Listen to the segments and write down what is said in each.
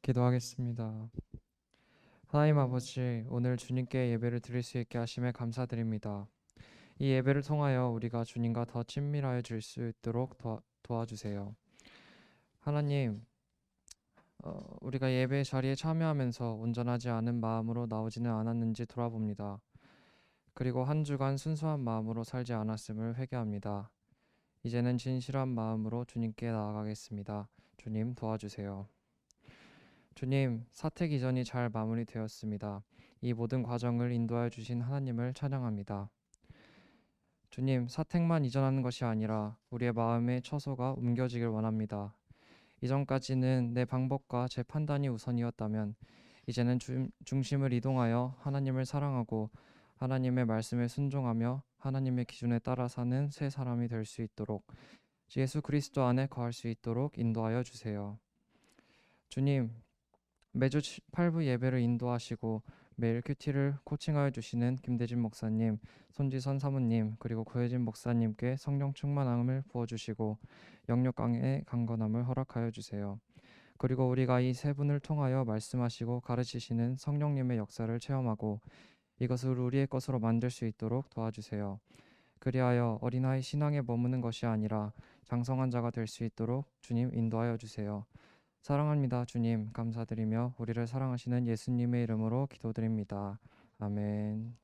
기도하겠습니다. 하나님 아버지, 오늘 주님께 예배를 드릴 수 있게 하심에 감사드립니다. 이 예배를 통하여 우리가 주님과 더 친밀하여질 수 있도록 도와주세요. 하나님, 우리가 예배 자리에 참여하면서 온전하지 않은 마음으로 나오지는 않았는지 돌아봅니다. 그리고 한 주간 순수한 마음으로 살지 않았음을 회개합니다. 이제는 진실한 마음으로 주님께 나아가겠습니다. 주님 도와주세요. 주님, 사택 이전이 잘 마무리되었습니다. 이 모든 과정을 인도하여 주신 하나님을 찬양합니다. 주님, 사택만 이전하는 것이 아니라 우리의 마음의 처소가 옮겨지길 원합니다. 이전까지는 내 방법과 제 판단이 우선이었다면 이제는 중심을 이동하여 하나님을 사랑하고 하나님의 말씀에 순종하며 하나님의 기준에 따라 사는 새 사람이 될 수 있도록 예수 그리스도 안에 거할 수 있도록 인도하여 주세요. 주님, 매주 8부 예배를 인도하시고 매일 큐티를 코칭하여 주시는 김대진 목사님, 손지선 사모님, 그리고 고혜진 목사님께 성령 충만함을 부어주시고 영역 강의 강건함을 허락하여 주세요. 그리고 우리가 이 세 분을 통하여 말씀하시고 가르치시는 성령님의 역사를 체험하고 이것을 우리의 것으로 만들 수 있도록 도와주세요. 그리하여 어린아이 신앙에 머무는 것이 아니라 장성한 자가 될 수 있도록 주님 인도하여 주세요. 사랑합니다. 주님, 감사드리며 우리를 사랑하시는 예수님의 이름으로 기도드립니다. 아멘.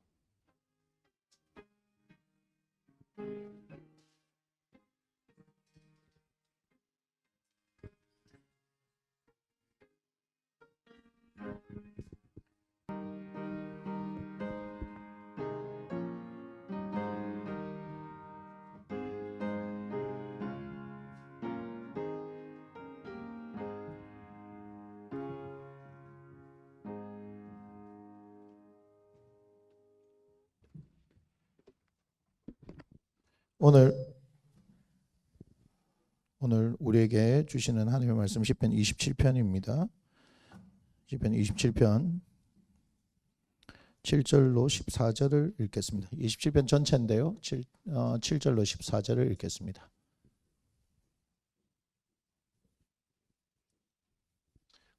오늘 우리에게 주시는 하나님의 말씀 시편 27편입니다. 시편 27편 7절로 14절을 읽겠습니다. 27편 전체인데요. 7절로 14절을 읽겠습니다.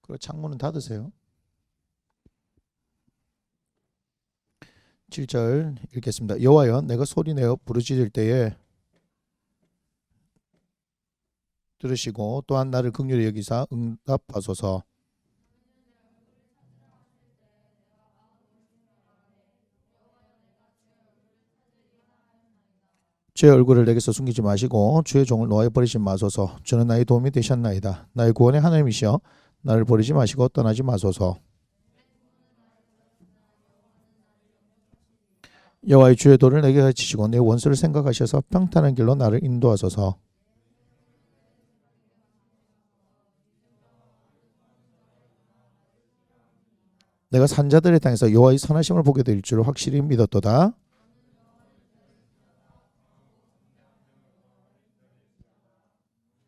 그리고 창문은 닫으세요. 7절 읽겠습니다. 여호와여, 내가 소리내어 부르짖을 때에 들으시고 또한 나를 긍휼히 여기사 응답하소서. 주의 얼굴을 내게서 숨기지 마시고 주의 종을 놓아 버리지 마소서. 주는 나의 도움이 되셨나이다. 나의 구원의 하나님이시여, 나를 버리지 마시고 떠나지 마소서. 여호와의 주의 도를 내게 가르치시고 내 원수를 생각하셔서 평탄한 길로 나를 인도하소서. 내가 산자들의 땅에서 여호와의 선하심을 보게 될 줄 확실히 믿었도다.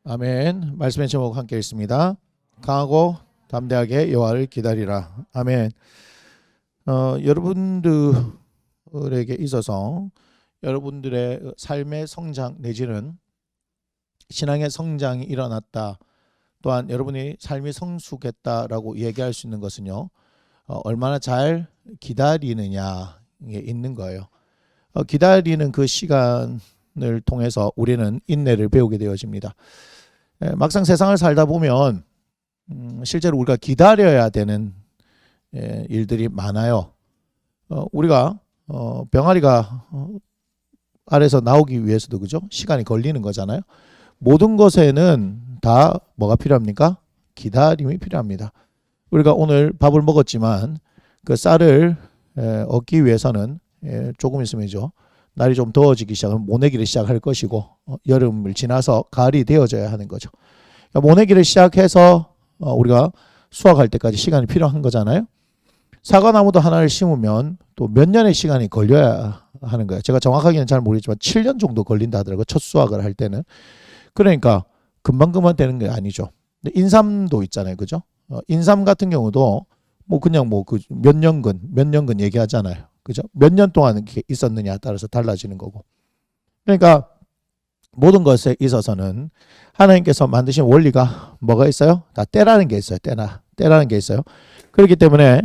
아멘. 말씀의 제목 함께 읽습니다. 강하고 담대하게 여호와를 기다리라. 아멘. 여러분들에게 있어서 여러분들의 삶의 성장 내지는 신앙의 성장이 일어났다, 또한 여러분이 삶이 성숙했다라고 얘기할 수 있는 것은요, 얼마나 잘 기다리느냐에 있는 거예요. 기다리는 그 시간을 통해서 우리는 인내를 배우게 되어집니다. 막상 세상을 살다 보면 실제로 우리가 기다려야 되는 일들이 많아요. 우리가 병아리가 알에서 나오기 위해서도 그죠? 시간이 걸리는 거잖아요. 모든 것에는 다 뭐가 필요합니까? 기다림이 필요합니다. 우리가 오늘 밥을 먹었지만 그 쌀을 얻기 위해서는 조금 있으면죠, 날이 좀 더워지기 시작하면 모내기를 시작할 것이고 여름을 지나서 가을이 되어져야 하는 거죠. 그러니까 모내기를 시작해서 우리가 수확할 때까지 시간이 필요한 거잖아요. 사과나무도 하나를 심으면 또 몇 년의 시간이 걸려야 하는 거예요. 제가 정확하게는 잘 모르겠지만 7년 정도 걸린다 하더라고요. 첫 수확을 할 때는. 그러니까 금방금방 되는 게 아니죠. 인삼도 있잖아요. 그죠? 인삼 같은 경우도 뭐 그냥 뭐 그 몇 년근 얘기하잖아요. 그죠? 몇 년 동안 이렇게 있었느냐에 따라서 달라지는 거고. 그러니까 모든 것에 있어서는 하나님께서 만드신 원리가 뭐가 있어요? 다 때라는 게 있어요. 때나. 때라는 게 있어요. 그렇기 때문에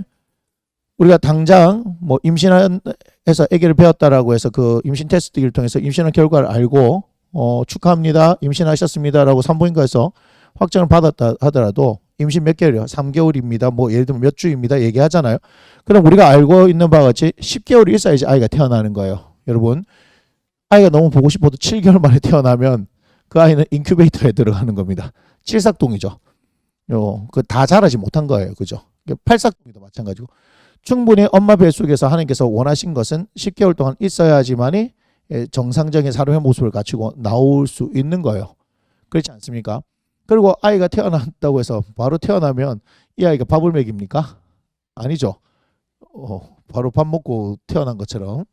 우리가 당장 뭐 임신해서 아기를 배웠다라고 해서 그 임신 테스트기를 통해서 임신한 결과를 알고 축하합니다. 임신하셨습니다라고 산부인과에서 확정을 받았다 하더라도 임신 몇 개월이요? 3개월입니다. 뭐 예를 들면 몇 주입니다. 얘기하잖아요. 그럼 우리가 알고 있는 바와 같이 10개월이 있어야지 아이가 태어나는 거예요. 여러분, 아이가 너무 보고 싶어도 7개월 만에 태어나면 그 아이는 인큐베이터에 들어가는 겁니다. 칠삭동이죠. 그 다 자라지 못한 거예요. 그죠? 팔삭동이도 마찬가지고. 충분히 엄마 뱃속에서 하나님께서 원하신 것은 10개월 동안 있어야지만이 정상적인 사람의 모습을 갖추고 나올 수 있는 거예요. 그렇지 않습니까? 그리고 아이가 태어났다고 해서 바로 태어나면 이 아이가 밥을 먹입니까? 아니죠. 바로 밥 먹고 태어난 것처럼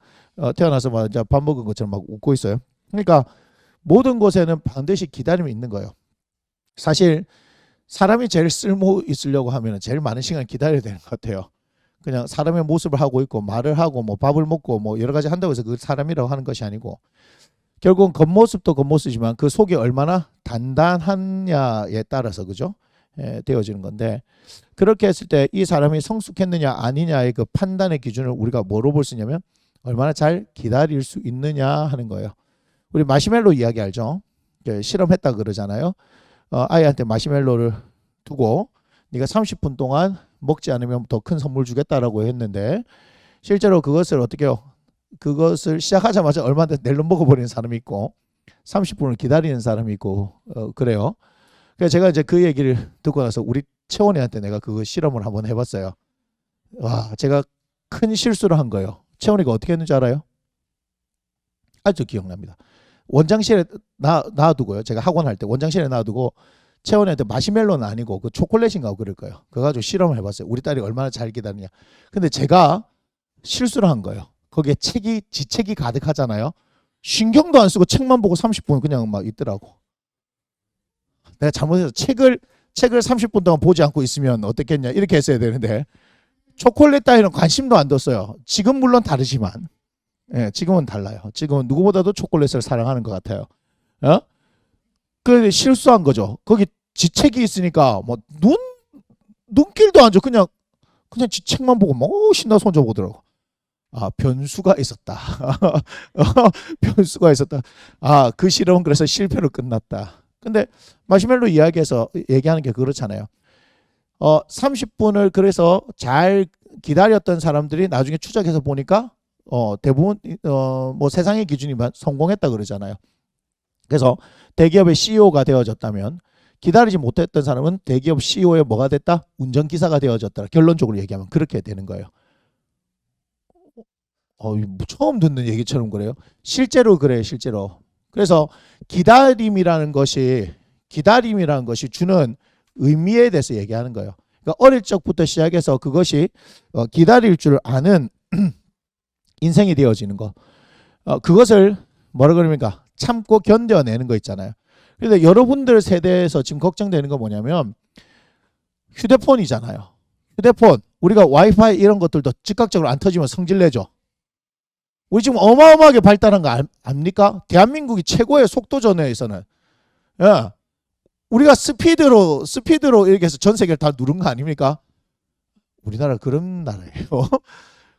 태어나서 막 밥 먹은 것처럼 막 웃고 있어요. 그러니까 모든 곳에는 반드시 기다림이 있는 거예요. 사실 사람이 제일 쓸모 있으려고 하면 제일 많은 시간 기다려야 되는 것 같아요. 그냥 사람의 모습을 하고 있고 말을 하고 뭐 밥을 먹고 뭐 여러 가지 한다고 해서 그 사람이라고 하는 것이 아니고 결국은 겉모습도 겉모습이지만 그 속이 얼마나 단단하냐에 따라서 그죠? 되어지는 건데 그렇게 했을 때 이 사람이 성숙했느냐 아니냐의 그 판단의 기준을 우리가 뭐로 볼 수 있냐면 얼마나 잘 기다릴 수 있느냐 하는 거예요. 우리 마시멜로 이야기 알죠? 실험했다 그러잖아요. 아이한테 마시멜로를 두고 네가 30분 동안 먹지 않으면 더 큰 선물 주겠다라고 했는데 실제로 그것을 어떻게 해요? 그것을 시작하자마자 얼마 전에 낼름 먹어버리는 사람이 있고 30분을 기다리는 사람이 있고 그래요. 그래서 제가 이제 그 얘기를 듣고 나서 우리 채원이한테 내가 그 실험을 한번 해봤어요. 와, 제가 큰 실수를 한 거예요. 채원이가 어떻게 했는지 알아요? 아주 기억납니다. 원장실에 놔두고요. 제가 학원 할 때 원장실에 놔두고 채원이한테 마시멜로는 아니고 그 초콜릿인가 그럴 거예요. 그거 가지고 실험을 해봤어요. 우리 딸이 얼마나 잘 기다리냐. 근데 제가 실수를 한 거예요. 거기에 지책이 가득하잖아요. 신경도 안 쓰고 책만 보고 30분 그냥 막 있더라고. 내가 잘못해서 책을 30분 동안 보지 않고 있으면 어떻겠냐 이렇게 했어야 되는데 초콜릿 따위는 관심도 안 뒀어요. 지금 물론 다르지만 지금은 달라요. 지금은 누구보다도 초콜릿을 사랑하는 것 같아요. 그 실수한 거죠. 거기 지책이 있으니까 뭐 눈길도 안 줘. 그냥 지책만 보고 뭐 신나 손줘 보더라고. 아, 변수가 있었다. 변수가 있었다. 아, 그 실험은 그래서 실패로 끝났다. 근데 마시멜로 이야기에서 얘기하는 게 그렇잖아요. 30분을 그래서 잘 기다렸던 사람들이 나중에 추적해서 보니까 대부분 뭐 세상의 기준이면 성공했다 그러잖아요. 그래서 대기업의 CEO가 되어졌다면 기다리지 못했던 사람은 대기업 CEO의 뭐가 됐다? 운전기사가 되어졌다. 결론적으로 얘기하면 그렇게 되는 거예요. 처음 듣는 얘기처럼 그래요. 실제로 그래요. 실제로. 그래서 기다림이라는 것이 주는 의미에 대해서 얘기하는 거예요. 그러니까 어릴 적부터 시작해서 그것이 기다릴 줄 아는 인생이 되어지는 거. 그것을 뭐라 그럽니까? 참고 견뎌내는 거 있잖아요. 그런데 여러분들 세대에서 지금 걱정되는 거 뭐냐면 휴대폰이잖아요. 휴대폰 우리가 와이파이 이런 것들도 즉각적으로 안 터지면 성질내죠. 우리 지금 어마어마하게 발달한 거 압니까? 대한민국이 최고의 속도 전후에서는 우리가 스피드로 이렇게 해서 전 세계를 다 누른 거 아닙니까? 우리나라 그런 나라예요.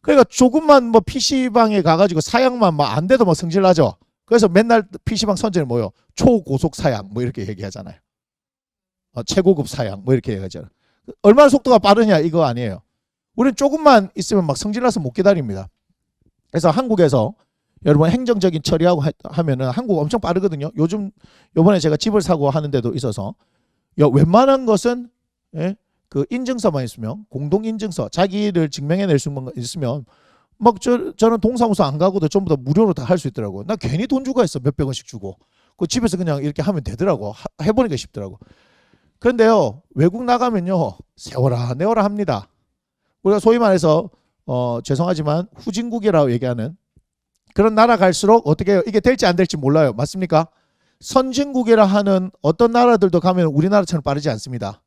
그러니까 조금만 뭐 PC방에 가가지고 사양만 뭐 안 돼도 뭐 성질나죠. 그래서 맨날 PC방 선전에 뭐요? 초고속 사양 뭐 이렇게 얘기하잖아요. 최고급 사양 뭐 이렇게 얘기하잖아요. 얼마나 속도가 빠르냐 이거 아니에요. 우리는 조금만 있으면 막 성질나서 못 기다립니다. 그래서 한국에서 여러분 행정적인 처리하고 하면은 한국 엄청 빠르거든요. 요번에 제가 집을 사고 하는 데도 있어서 웬만한 것은 그 인증서만 있으면 공동인증서 자기를 증명해낼 수 있으면 막 저는 동사무소 안 가고도 전부 다 무료로 다 할 수 있더라고요. 나 괜히 돈 주고 했어. 몇백 원씩 주고. 그 집에서 그냥 이렇게 하면 되더라고. 해보니까 쉽더라고. 그런데요 외국 나가면요 세워라 내워라 합니다. 우리가 소위 말해서 죄송하지만 후진국이라고 얘기하는 그런 나라 갈수록 어떻게 해요? 이게 될지 안 될지 몰라요. 맞습니까? 선진국이라 하는 어떤 나라들도 가면 우리나라처럼 빠르지 않습니다.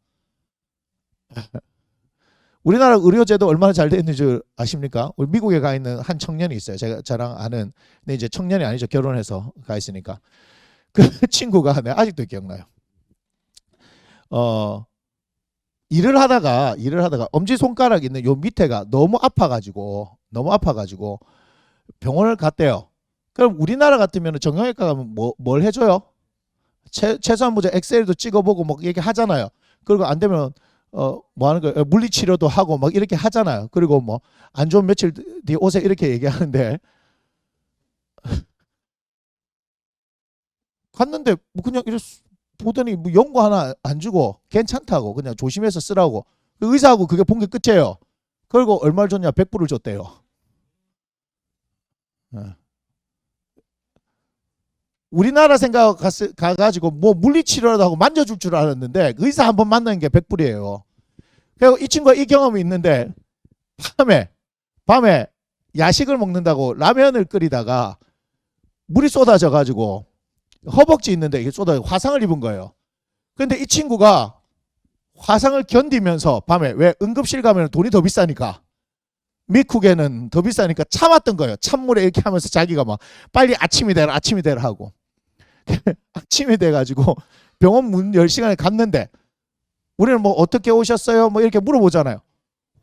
우리나라 의료제도 얼마나 잘 되어 있는지 아십니까? 우리 미국에 가 있는 한 청년이 있어요. 저랑 아는, 근데 이제 청년이 아니죠. 결혼해서 가 있으니까. 그 친구가 아직도 기억나요. 일을 하다가 엄지 손가락 있는 요 밑에가 너무 아파가지고 병원을 갔대요. 그럼 우리나라 같으면 정형외과 가면 뭘 해줘요? 최소한 뭐 엑스레이도 찍어보고 뭐 이렇게 하잖아요. 그리고 안 되면 뭐 하는 거예요? 물리치료도 하고 막 이렇게 하잖아요. 그리고 뭐 안 좋은 며칠 뒤에 오세요 이렇게 얘기하는데 갔는데 뭐 그냥 이래 보더니 뭐 연고 하나 안 주고 괜찮다고 그냥 조심해서 쓰라고 그 의사하고 그게 본 게 끝이에요. 그리고 얼마를 줬냐? 100불을 줬대요. 예. 우리나라 생각 가가지고 뭐 물리치료라도 하고 만져줄 줄 알았는데 의사 한 번 만나는 게 100불이에요. 그리고 이 친구가 이 경험이 있는데 밤에 야식을 먹는다고 라면을 끓이다가 물이 쏟아져 가지고 허벅지 있는데 이게 쏟아져 화상을 입은 거예요. 근데 이 친구가 화상을 견디면서 밤에 왜 응급실 가면 돈이 더 비싸니까 미국에는 더 비싸니까 참았던 거예요. 찬물에 이렇게 하면서 자기가 막 빨리 아침이 되라 하고 아침이 돼가지고 병원 문 열 시간에 갔는데 우리는 뭐 어떻게 오셨어요? 뭐 이렇게 물어보잖아요.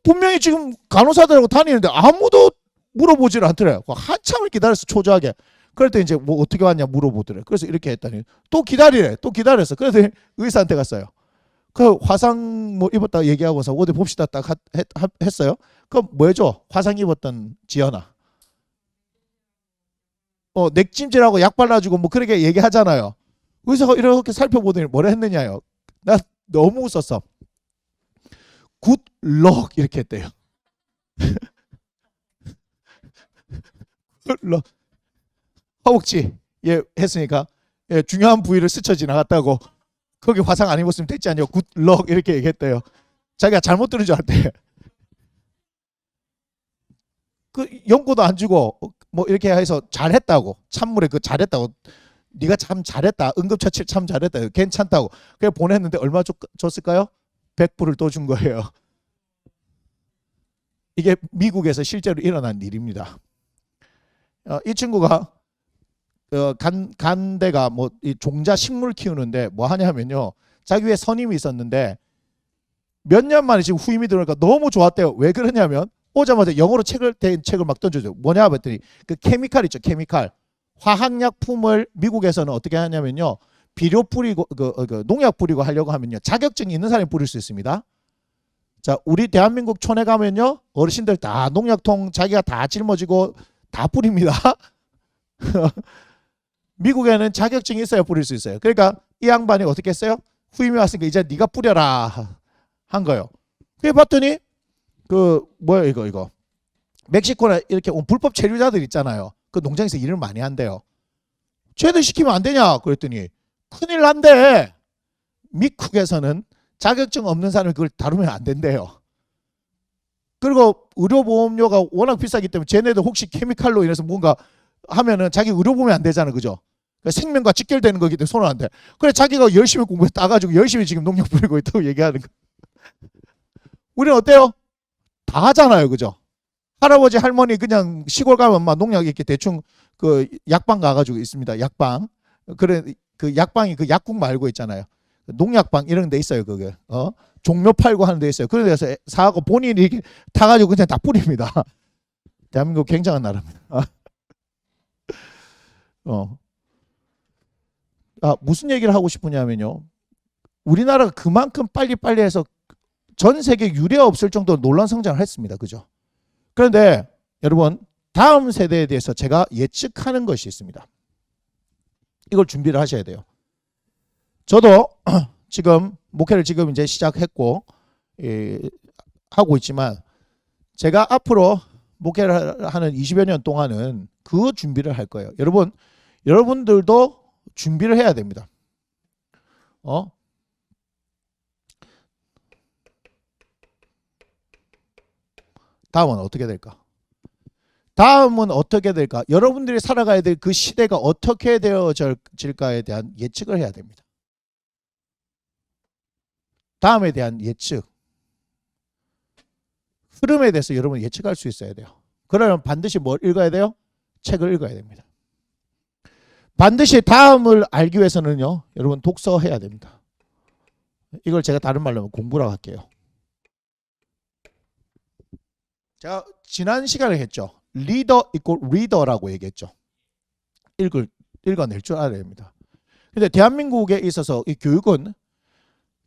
분명히 지금 간호사들하고 다니는데 아무도 물어보지를 않더래요. 한참을 기다렸어 초조하게. 그럴 때 이제 뭐 어떻게 왔냐 물어보더래. 그래서 이렇게 했더니 또 기다리래. 또 기다렸어. 그래서 의사한테 갔어요. 그 화상 뭐 입었다 얘기하고서 어디 봅시다 딱 했어요. 그럼 뭐 해줘? 화상 입었던 지연아. 맥찜질하고 약 발라주고 뭐 그렇게 얘기하잖아요. 의사가 이렇게 살펴보더니 뭐라 했느냐요. 나 너무 웃었어. 굿럭 이렇게 했대요. 굿럭. 허벅지 예 했으니까 예, 중요한 부위를 스쳐 지나갔다고 거기 화상 안 입었으면 됐지 않냐 굿럭 이렇게 얘기했대요. 자기가 잘못 들은 줄 알았대. 그 연고도 안 주고 뭐 이렇게 해서 잘했다고 찬물에 그 잘했다고 네가 참 잘했다 응급처치 참 잘했다 괜찮다고 그래 보냈는데 얼마 줬을까요? 100불을 또 준 거예요. 이게 미국에서 실제로 일어난 일입니다. 이 친구가 간데가 뭐 이 종자 식물 키우는데 뭐 하냐면요 자기 위에 선임이 있었는데 몇 년 만에 지금 후임이 들어오니까 너무 좋았대요. 왜 그러냐면 오자마자 영어로 된 책을 막 던져줘요. 뭐냐 했더니 그 케미칼 있죠 케미칼 화학약품을 미국에서는 어떻게 하냐면요 비료 뿌리고 그 농약 뿌리고 하려고 하면요 자격증이 있는 사람이 뿌릴 수 있습니다. 자 우리 대한민국 촌에 가면요 어르신들 다 농약통 자기가 다 짊어지고 다 뿌립니다. 미국에는 자격증이 있어야 뿌릴 수 있어요. 그러니까 이 양반이 어떻게 했어요? 후임이 왔으니까 이제 네가 뿌려라 한 거예요. 그래 봤더니 그 뭐야 이거 멕시코나 이렇게 온 불법 체류자들 있잖아요. 그 농장에서 일을 많이 한대요. 쟤들 시키면 안 되냐 그랬더니 큰일 난대. 미국에서는 자격증 없는 사람이 그걸 다루면 안 된대요. 그리고 의료보험료가 워낙 비싸기 때문에 쟤네들 혹시 케미칼로 인해서 뭔가 하면은 자기 의료보험이 안 되잖아 그죠? 그러니까 생명과 직결되는 거기 때문에 손을 안 대. 그래 자기가 열심히 공부해 따가지고 열심히 지금 농약 뿌리고 있다고 얘기하는 거. 우리는 어때요? 다 하잖아요 그죠? 할아버지 할머니 그냥 시골 가면 막 농약 이렇게 대충 그 약방 가가지고 있습니다. 약방. 그래 그 약방이 그 약국 말고 있잖아요. 농약방 이런 데 있어요 그게. 종묘 팔고 하는 데 있어요. 그런 데서 사갖고 본인이 이렇게 타가지고 그냥 다 뿌립니다. 대한민국 굉장한 나라입니다. 무슨 얘기를 하고 싶으냐면요. 우리나라가 그만큼 빨리빨리 해서 전 세계 유례 없을 정도로 놀라운 성장을 했습니다. 그죠? 그런데 여러분 다음 세대에 대해서 제가 예측하는 것이 있습니다. 이걸 준비를 하셔야 돼요. 저도 지금 목회를 지금 이제 시작했고 하고 있지만 제가 앞으로 목회를 하는 20여 년 동안은 그 준비를 할 거예요. 여러분들도 준비를 해야 됩니다. 다음은 어떻게 될까? 여러분들이 살아가야 될 그 시대가 어떻게 되어질까에 대한 예측을 해야 됩니다. 다음에 대한 예측. 흐름에 대해서 여러분 예측할 수 있어야 돼요. 그러면 반드시 뭘 읽어야 돼요? 책을 읽어야 됩니다. 반드시 다음을 알기 위해서는요. 여러분 독서해야 됩니다. 이걸 제가 다른 말로 하면 공부라고 할게요. 제가 지난 시간에 했죠. 리더 이꼴 리더라고 얘기했죠. 읽어낼 줄 알아야 됩니다. 근데 대한민국에 있어서 이 교육은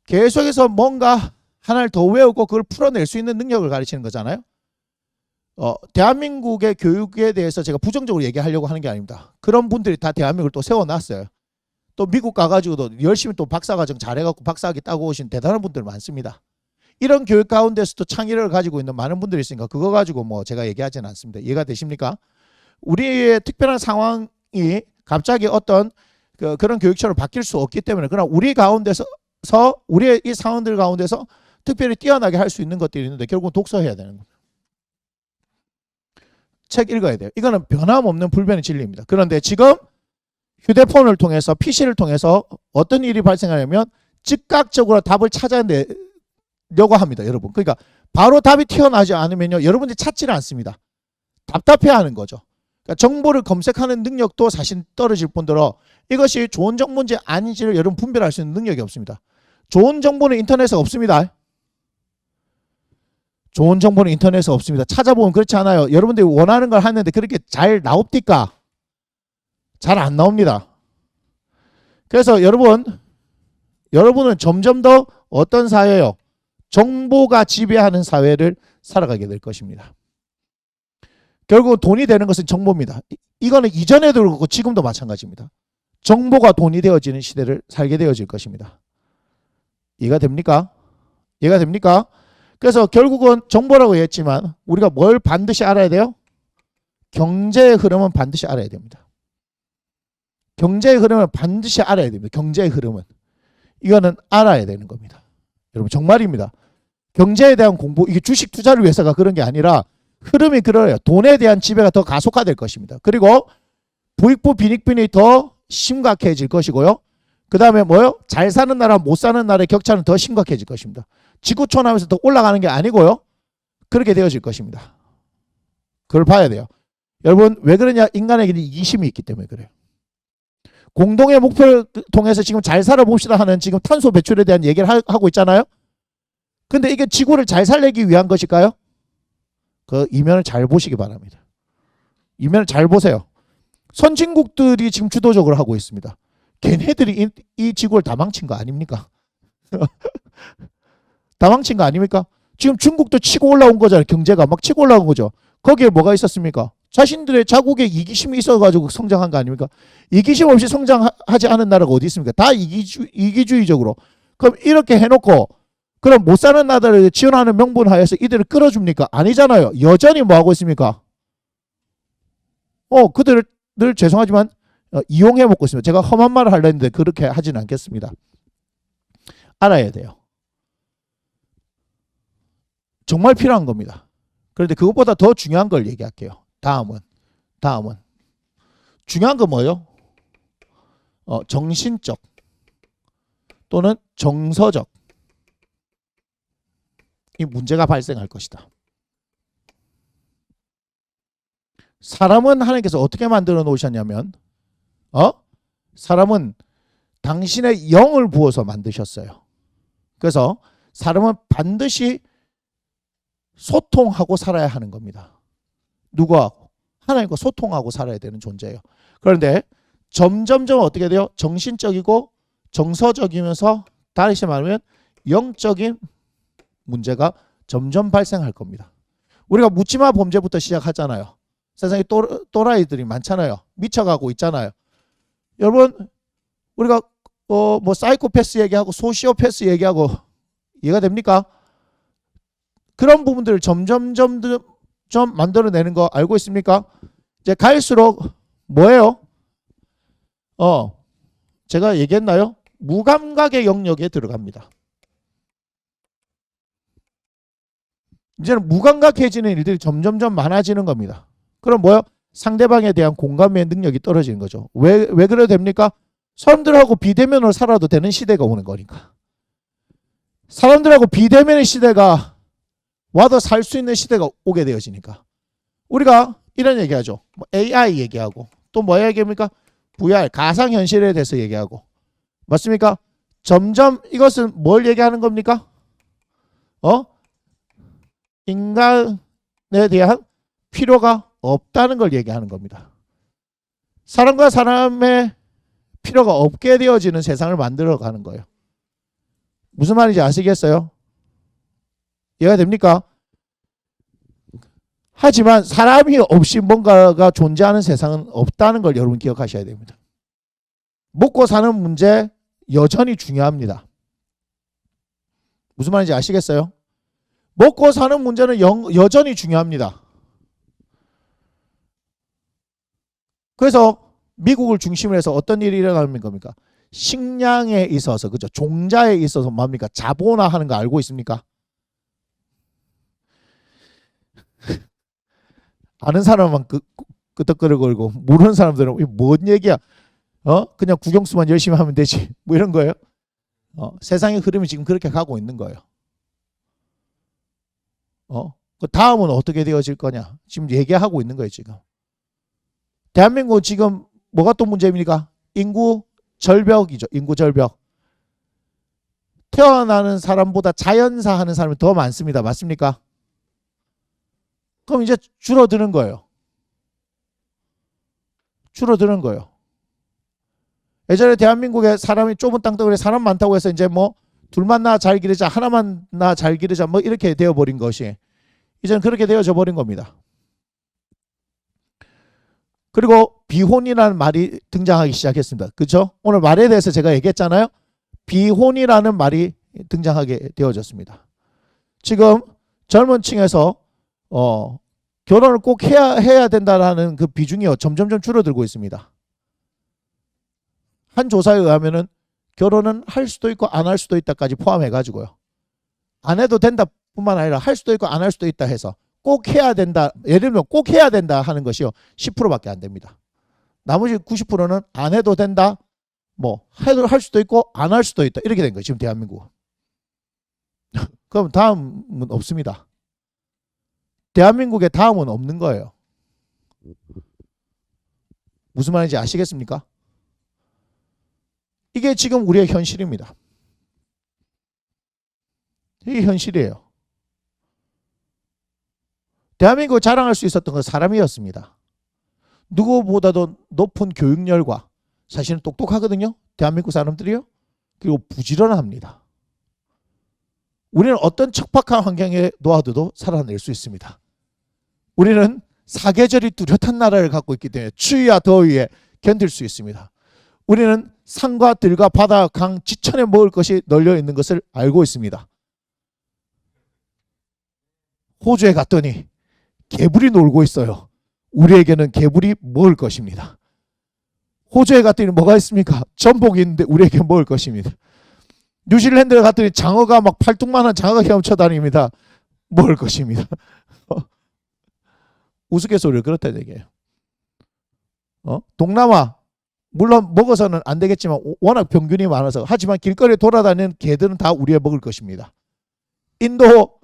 계속해서 뭔가 하나를 더 외우고 그걸 풀어낼 수 있는 능력을 가르치는 거잖아요. 대한민국의 교육에 대해서 제가 부정적으로 얘기하려고 하는 게 아닙니다. 그런 분들이 다 대한민국을 또 세워놨어요. 또 미국 가가지고도 열심히 또 박사과정 잘해갖고 박사학위 따고 오신 대단한 분들 많습니다. 이런 교육 가운데서도 창의력을 가지고 있는 많은 분들이 있으니까 그거 가지고 뭐 제가 얘기하지는 않습니다. 이해가 되십니까? 우리의 특별한 상황이 갑자기 어떤 그런 교육처럼 바뀔 수 없기 때문에 그러나 우리 가운데서 우리의 이 상황들 가운데서 특별히 뛰어나게 할 수 있는 것들이 있는데 결국은 독서해야 되는 거예요. 책 읽어야 돼요. 이거는 변함없는 불변의 진리입니다. 그런데 지금 휴대폰을 통해서 PC를 통해서 어떤 일이 발생하냐면 즉각적으로 답을 찾아내려고 합니다. 여러분. 그러니까 바로 답이 튀어나오지 않으면요. 여러분들이 찾지를 않습니다. 답답해하는 거죠. 그러니까 정보를 검색하는 능력도 사실 떨어질 뿐더러 이것이 좋은 정보인지 아닌지를 여러분 분별할 수 있는 능력이 없습니다. 좋은 정보는 인터넷에 없습니다. 좋은 정보는 인터넷에 없습니다. 찾아보면 그렇지 않아요. 여러분들이 원하는 걸 하는데 그렇게 잘 나옵니까? 잘 안 나옵니다. 그래서 여러분은 점점 더 어떤 사회요? 정보가 지배하는 사회를 살아가게 될 것입니다. 결국 돈이 되는 것은 정보입니다. 이거는 이전에도 그렇고 지금도 마찬가지입니다. 정보가 돈이 되어지는 시대를 살게 되어질 것입니다. 이해가 됩니까? 이해가 됩니까? 그래서 결국은 정보라고 했지만 우리가 뭘 반드시 알아야 돼요? 경제의 흐름은 반드시 알아야 됩니다. 경제의 흐름은 반드시 알아야 됩니다. 경제의 흐름은. 이거는 알아야 되는 겁니다. 여러분 정말입니다. 경제에 대한 공부, 이게 주식 투자를 위해서가 그런 게 아니라 흐름이 그래요. 돈에 대한 지배가 더 가속화될 것입니다. 그리고 부익부 빈익빈이 더 심각해질 것이고요. 그 다음에 뭐요? 잘 사는 나라, 못 사는 나라의 격차는 더 심각해질 것입니다. 지구촌하면서 더 올라가는 게 아니고요. 그렇게 되어질 것입니다. 그걸 봐야 돼요. 여러분 왜 그러냐? 인간에게는 이기심이 있기 때문에 그래요. 공동의 목표를 통해서 지금 잘 살아봅시다 하는 지금 탄소 배출에 대한 얘기를 하고 있잖아요. 근데 이게 지구를 잘 살리기 위한 것일까요? 그 이면을 잘 보시기 바랍니다. 이면을 잘 보세요. 선진국들이 지금 주도적으로 하고 있습니다. 걔네들이 이 지구를 다 망친 거 아닙니까? 다 망친 거 아닙니까? 지금 중국도 치고 올라온 거잖아요. 경제가 막 치고 올라온 거죠. 거기에 뭐가 있었습니까? 자신들의 자국에 이기심이 있어가지고 성장한 거 아닙니까? 이기심 없이 성장하지 않은 나라가 어디 있습니까? 다 이기주의적으로. 그럼 이렇게 해놓고 그럼 못 사는 나라를 지원하는 명분 하에서 이들을 끌어줍니까? 아니잖아요. 여전히 뭐 하고 있습니까? 그들을 늘 죄송하지만 이용해 먹고 있습니다. 제가 험한 말을 하려 했는데 그렇게 하지는 않겠습니다. 알아야 돼요. 정말 필요한 겁니다. 그런데 그것보다 더 중요한 걸 얘기할게요. 다음은 중요한 건 뭐예요? 정신적 또는 정서적 이 문제가 발생할 것이다. 사람은 하나님께서 어떻게 만들어 놓으셨냐면 사람은 당신의 영을 부어서 만드셨어요. 그래서 사람은 반드시 소통하고 살아야 하는 겁니다. 누구하고? 하나님과 소통하고 살아야 되는 존재예요. 그런데 점점점 어떻게 돼요? 정신적이고 정서적이면서 다시 말하면 영적인 문제가 점점 발생할 겁니다. 우리가 묻지마 범죄부터 시작하잖아요. 세상에 또라이들이 많잖아요. 미쳐가고 있잖아요. 여러분 우리가 뭐 사이코패스 얘기하고 소시오패스 얘기하고 이해가 됩니까? 그런 부분들을 점점 만들어내는 거 알고 있습니까? 이제 갈수록 뭐예요? 제가 얘기했나요? 무감각의 영역에 들어갑니다. 이제는 무감각해지는 일들이 점점점 많아지는 겁니다. 그럼 뭐요? 상대방에 대한 공감의 능력이 떨어지는 거죠. 왜 그래도 됩니까? 사람들하고 비대면으로 살아도 되는 시대가 오는 거니까. 사람들하고 비대면의 시대가 와도 살 수 있는 시대가 오게 되어지니까. 우리가 이런 얘기하죠. 뭐 AI 얘기하고 또 뭐 얘기합니까? VR, 가상현실에 대해서 얘기하고. 맞습니까? 점점 이것은 뭘 얘기하는 겁니까? 인간 대한 필요가 없다는 걸 얘기하는 겁니다. 사람과 사람의 필요가 없게 되어지는 세상을 만들어가는 거예요. 무슨 말인지 아시겠어요? 이해가 됩니까? 하지만 사람이 없이 뭔가가 존재하는 세상은 없다는 걸 여러분 기억하셔야 됩니다. 먹고 사는 문제 여전히 중요합니다. 무슨 말인지 아시겠어요? 먹고 사는 문제는 여전히 중요합니다. 그래서 미국을 중심으로 해서 어떤 일이 일어나는 겁니까? 식량에 있어서, 그죠? 종자에 있어서 뭡니까? 자본화하는 거 알고 있습니까? 아는 사람만 끄덕거리고 모르는 사람들은 뭔 얘기야? 그냥 국영수만 열심히 하면 되지. 뭐 이런 거예요. 세상의 흐름이 지금 그렇게 가고 있는 거예요. 그 다음은 어떻게 되어질 거냐? 지금 얘기하고 있는 거예요, 지금. 대한민국 지금 뭐가 또 문제입니까? 인구 절벽이죠. 인구 절벽. 태어나는 사람보다 자연사 하는 사람이 더 많습니다. 맞습니까? 그럼 이제 줄어드는 거예요. 줄어드는 거예요. 예전에 대한민국에 사람이 좁은 땅 덩어리에 사람 많다고 해서 이제 뭐 둘만 나 잘 기르자, 하나만 나 잘 기르자, 뭐 이렇게 되어버린 것이 이제는 그렇게 되어져 버린 겁니다. 그리고 비혼이라는 말이 등장하기 시작했습니다. 그렇죠? 오늘 말에 대해서 제가 얘기했잖아요. 비혼이라는 말이 등장하게 되어졌습니다. 지금 젊은 층에서 결혼을 꼭 해야 된다라는 그 비중이 점점점 줄어들고 있습니다. 한 조사에 의하면은 결혼은 할 수도 있고 안 할 수도 있다까지 포함해 가지고요. 안 해도 된다 뿐만 아니라 할 수도 있고 안 할 수도 있다 해서 꼭 해야 된다. 예를 들면 꼭 해야 된다 하는 것이요. 10%밖에 안 됩니다. 나머지 90%는 안 해도 된다. 뭐 할 수도 있고 안 할 수도 있다. 이렇게 된 거예요. 지금 대한민국은. 그럼 다음은 없습니다. 대한민국의 다음은 없는 거예요. 무슨 말인지 아시겠습니까? 이게 지금 우리의 현실입니다. 이게 현실이에요. 대한민국을 자랑할 수 있었던 건 사람이었습니다. 누구보다도 높은 교육열과 사실은 똑똑하거든요. 대한민국 사람들이요. 그리고 부지런합니다. 우리는 어떤 척박한 환경에 놓아둬도 살아낼 수 있습니다. 우리는 사계절이 뚜렷한 나라를 갖고 있기 때문에 추위와 더위에 견딜 수 있습니다. 우리는 산과 들과 바다, 강, 지천에 먹을 것이 널려 있는 것을 알고 있습니다. 호주에 갔더니 개불이 놀고 있어요. 우리에게는 개불이 먹을 것입니다. 호주에 갔더니 뭐가 있습니까? 전복이 있는데 우리에게 먹을 것입니다. 뉴질랜드에 갔더니 장어가 막 팔뚝만한 장어가 헤엄쳐 다닙니다. 먹을 것입니다. 우스갯소리를 그렇다 얘기해요. 동남아 물론 먹어서는 안 되겠지만 워낙 병균이 많아서 하지만 길거리에 돌아다니는 개들은 다 우리의 먹을 것입니다. 인도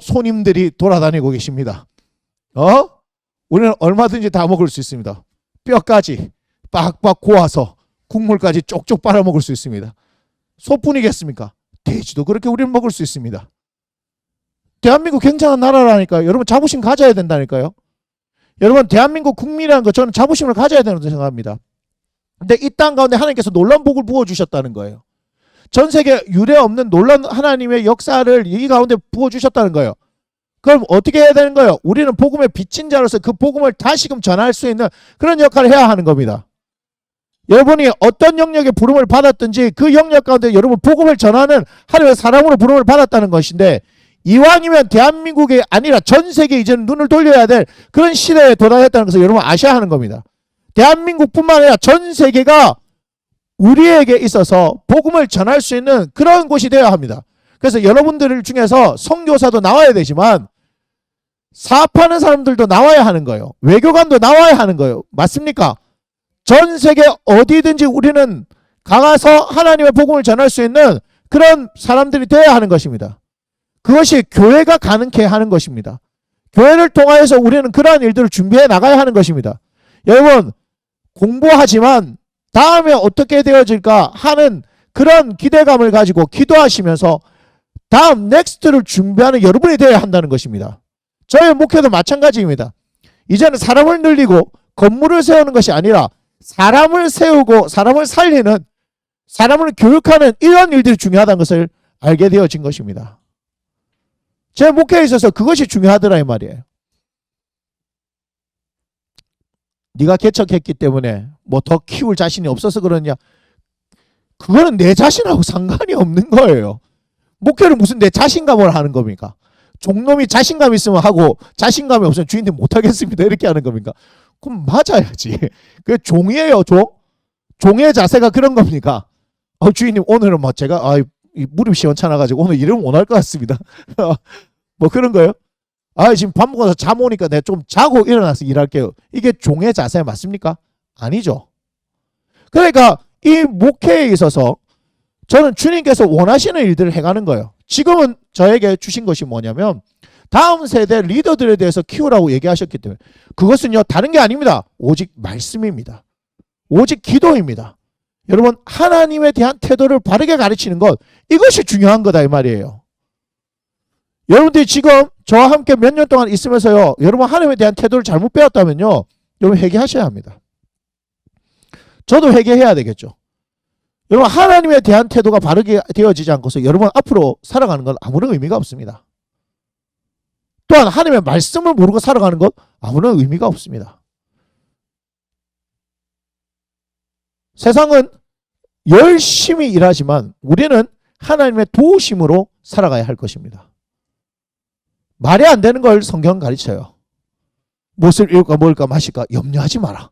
손님들이 돌아다니고 계십니다. 우리는 얼마든지 다 먹을 수 있습니다. 뼈까지 빡빡 고아서 국물까지 쪽쪽 빨아먹을 수 있습니다. 소뿐이겠습니까? 돼지도 그렇게 우리는 먹을 수 있습니다. 대한민국 굉장한 나라라니까요. 여러분 자부심 가져야 된다니까요. 여러분 대한민국 국민이라는 거 저는 자부심을 가져야 된다고 생각합니다. 근데 이 땅 가운데 하나님께서 놀라운 복을 부어주셨다는 거예요. 전 세계 유례 없는 놀라운 하나님의 역사를 이 가운데 부어주셨다는 거예요. 그럼 어떻게 해야 되는 거예요? 우리는 복음의 빚진 자로서 그 복음을 다시금 전할 수 있는 그런 역할을 해야 하는 겁니다. 여러분이 어떤 영역의 부름을 받았든지 그 영역 가운데 여러분 복음을 전하는 하나님의 사람으로 부름을 받았다는 것인데 이왕이면 대한민국이 아니라 전 세계 이제는 눈을 돌려야 될 그런 시대에 도달했다는 것을 여러분 아셔야 하는 겁니다. 대한민국뿐만 아니라 전 세계가 우리에게 있어서 복음을 전할 수 있는 그런 곳이 되어야 합니다. 그래서 여러분들 중에서 선교사도 나와야 되지만 사업하는 사람들도 나와야 하는 거예요. 외교관도 나와야 하는 거예요. 맞습니까? 전 세계 어디든지 우리는 가서 하나님의 복음을 전할 수 있는 그런 사람들이 되어야 하는 것입니다. 그것이 교회가 가능케 하는 것입니다. 교회를 통하여서 우리는 그러한 일들을 준비해 나가야 하는 것입니다. 여러분 공부하지만 다음에 어떻게 되어질까 하는 그런 기대감을 가지고 기도하시면서 다음 넥스트를 준비하는 여러분이 되어야 한다는 것입니다. 저의 목회도 마찬가지입니다. 이제는 사람을 늘리고 건물을 세우는 것이 아니라 사람을 세우고 사람을 살리는, 사람을 교육하는 이런 일들이 중요하다는 것을 알게 되어진 것입니다. 제 목회에 있어서 그것이 중요하더라 이 말이에요. 네가 개척했기 때문에 뭐 더 키울 자신이 없어서 그러냐, 그거는 내 자신하고 상관이 없는 거예요. 목회를 무슨 내 자신감을 하는 겁니까? 종놈이 자신감 있으면 하고 자신감이 없으면 주인님 못하겠습니다 이렇게 하는 겁니까? 그럼 맞아야지. 그게 종이에요. 종의 자세가 그런 겁니까? 주인님 오늘은 뭐 제가 이 무릎 시원찮아가지고 오늘 일을 못 할 것 같습니다. 뭐 그런 거예요? 지금 밥 먹어서 잠 오니까 내가 좀 자고 일어나서 일할게요. 이게 종의 자세 맞습니까? 아니죠. 그러니까 이 목회에 있어서 저는 주님께서 원하시는 일들을 해가는 거예요. 지금은 저에게 주신 것이 뭐냐면 다음 세대 리더들에 대해서 키우라고 얘기하셨기 때문에 그것은요 다른 게 아닙니다. 오직 말씀입니다. 오직 기도입니다. 여러분 하나님에 대한 태도를 바르게 가르치는 것, 이것이 중요한 거다 이 말이에요. 여러분들이 지금 저와 함께 몇 년 동안 있으면서요 여러분 하나님에 대한 태도를 잘못 배웠다면요 여러분 회개하셔야 합니다. 저도 회개해야 되겠죠. 여러분 하나님에 대한 태도가 바르게 되어지지 않고서 여러분 앞으로 살아가는 건 아무런 의미가 없습니다. 또한 하나님의 말씀을 모르고 살아가는 건 아무런 의미가 없습니다. 세상은 열심히 일하지만 우리는 하나님의 도우심으로 살아가야 할 것입니다. 말이 안 되는 걸 성경은 가르쳐요. 무엇을 읽을까 먹을까 마실까 염려하지 마라.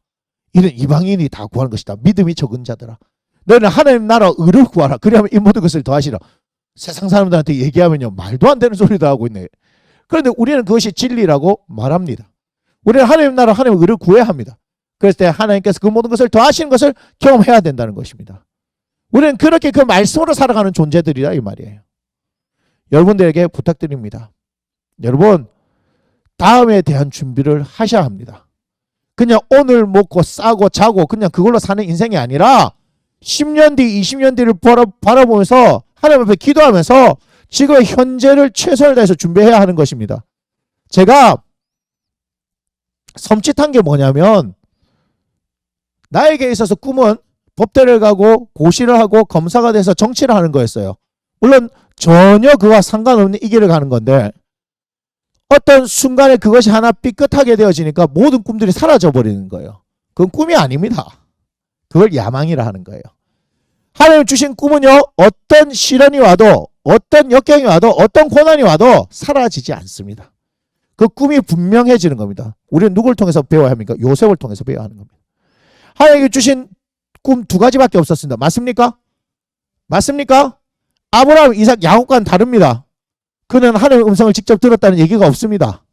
이는 이방인이 다 구하는 것이다. 믿음이 적은 자들아. 너는 하나님 나라 의를 구하라. 그리하면 이 모든 것을 더하시라. 세상 사람들한테 얘기하면요 말도 안 되는 소리도 하고 있네. 그런데 우리는 그것이 진리라고 말합니다. 우리는 하나님 나라 하나님 의를 구해야 합니다. 그랬을 때 하나님께서 그 모든 것을 더하시는 것을 경험해야 된다는 것입니다. 우리는 그렇게 그 말씀으로 살아가는 존재들이라 이 말이에요. 여러분들에게 부탁드립니다. 여러분 다음에 대한 준비를 하셔야 합니다. 그냥 오늘 먹고 싸고 자고 그냥 그걸로 사는 인생이 아니라 10년 뒤 20년 뒤를 바라보면서 하나님 앞에 기도하면서 지금의 현재를 최선을 다해서 준비해야 하는 것입니다. 제가 섬찟한 게 뭐냐면 나에게 있어서 꿈은 법대를 가고 고시를 하고 검사가 돼서 정치를 하는 거였어요. 물론 전혀 그와 상관없는 이 길을 가는 건데 어떤 순간에 그것이 하나 삐끗하게 되어지니까 모든 꿈들이 사라져 버리는 거예요. 그건 꿈이 아닙니다. 그걸 야망이라 하는 거예요. 하나님 주신 꿈은요 어떤 시련이 와도 어떤 역경이 와도 어떤 고난이 와도 사라지지 않습니다. 그 꿈이 분명해지는 겁니다. 우리는 누굴 통해서 배워야 합니까? 요셉을 통해서 배워야 하는 겁니다. 하나님이 주신 꿈 두 가지밖에 없었습니다. 맞습니까? 맞습니까? 아브라함, 이삭, 야곱과는 다릅니다. 그는 하나님의 음성을 직접 들었다는 얘기가 없습니다.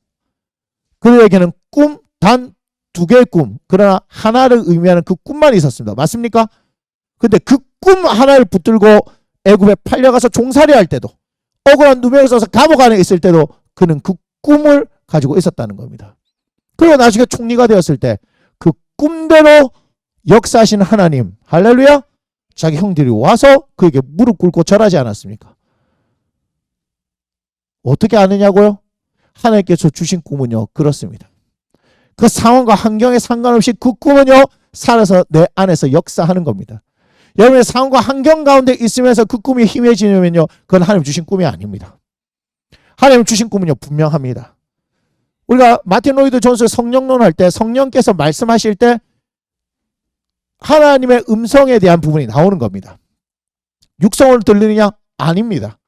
그들에게는 꿈, 단 두 개의 꿈, 그러나 하나를 의미하는 그 꿈만 있었습니다. 맞습니까? 근데 그 꿈 하나를 붙들고 애굽에 팔려가서 종살이 할 때도 억울한 누명을 써서 감옥 안에 있을 때도 그는 그 꿈을 가지고 있었다는 겁니다. 그리고 나중에 총리가 되었을 때 그 꿈대로 역사하신 하나님, 할렐루야, 자기 형들이 와서 그에게 무릎 꿇고 절하지 않았습니까? 어떻게 아느냐고요? 하나님께서 주신 꿈은요 그렇습니다. 그 상황과 환경에 상관없이 그 꿈은요 살아서 내 안에서 역사하는 겁니다. 여러분의 상황과 환경 가운데 있으면서 그 꿈이 희미해지면요 그건 하나님 주신 꿈이 아닙니다. 하나님 주신 꿈은요 분명합니다. 우리가 마틴 로이드 존스 성령론 할 때 성령께서 말씀하실 때 하나님의 음성에 대한 부분이 나오는 겁니다. 육성으로 들리느냐? 아닙니다.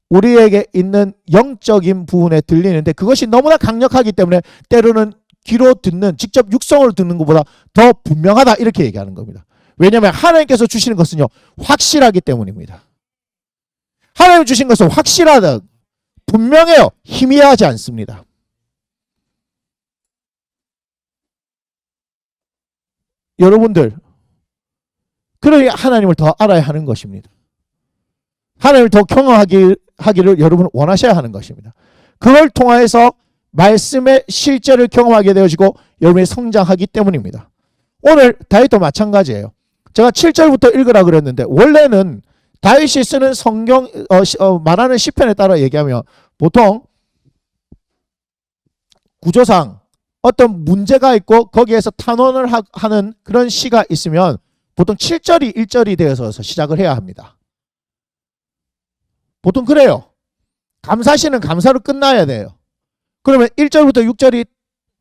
우리에게 있는 영적인 부분에 들리는데 그것이 너무나 강력하기 때문에 때로는 귀로 듣는, 직접 육성으로 듣는 것보다 더 분명하다 이렇게 얘기하는 겁니다. 왜냐하면 하나님께서 주시는 것은요 확실하기 때문입니다. 하나님 주신 것은 확실하다, 분명해요. 희미하지 않습니다. 여러분들 그러니 하나님을 더 알아야 하는 것입니다. 하나님을 더 경험하기를 여러분은 원하셔야 하는 것입니다. 그걸 통해서 말씀의 실제를 경험하게 되어지고 여러분이 성장하기 때문입니다. 오늘 다윗도 마찬가지예요. 제가 7절부터 읽으라 그랬는데 원래는 다윗이 쓰는 성경 말하는 시편에 따라 얘기하면 보통 구조상 어떤 문제가 있고 거기에서 탄원을 하는 그런 시가 있으면 보통 7절이 1절이 되어서 시작을 해야 합니다. 보통 그래요. 감사시는 감사로 끝나야 돼요. 그러면 1절부터 6절이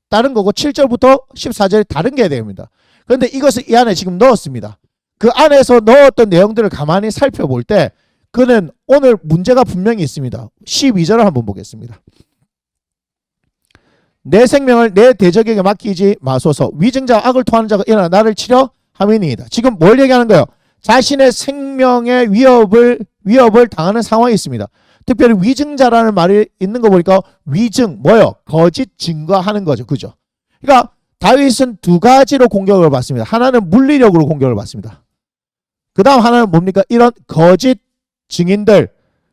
다른 거고 7절부터 14절이 다른 게 됩니다. 그런데 이것을 이 안에 지금 넣었습니다. 그 안에서 넣었던 내용들을 가만히 살펴볼 때 그는 오늘 문제가 분명히 있습니다. 12절을 한번 보겠습니다. 내 생명을 내 대적에게 맡기지 마소서. 위증자와 악을 토하는 자가 일어나 나를 치려 함이니이다. 지금 뭘 얘기하는 거예요? 자신의 생명의 위협을 당하는 상황이 있습니다. 특별히 위증자라는 말이 있는 거 보니까 위증 뭐요? 거짓 증거하는 거죠. 그죠? 그러니까 다윗은 두 가지로 공격을 받습니다. 하나는 물리력으로 공격을 받습니다. 그 다음 하나는 뭡니까? 이런 거짓 증인들,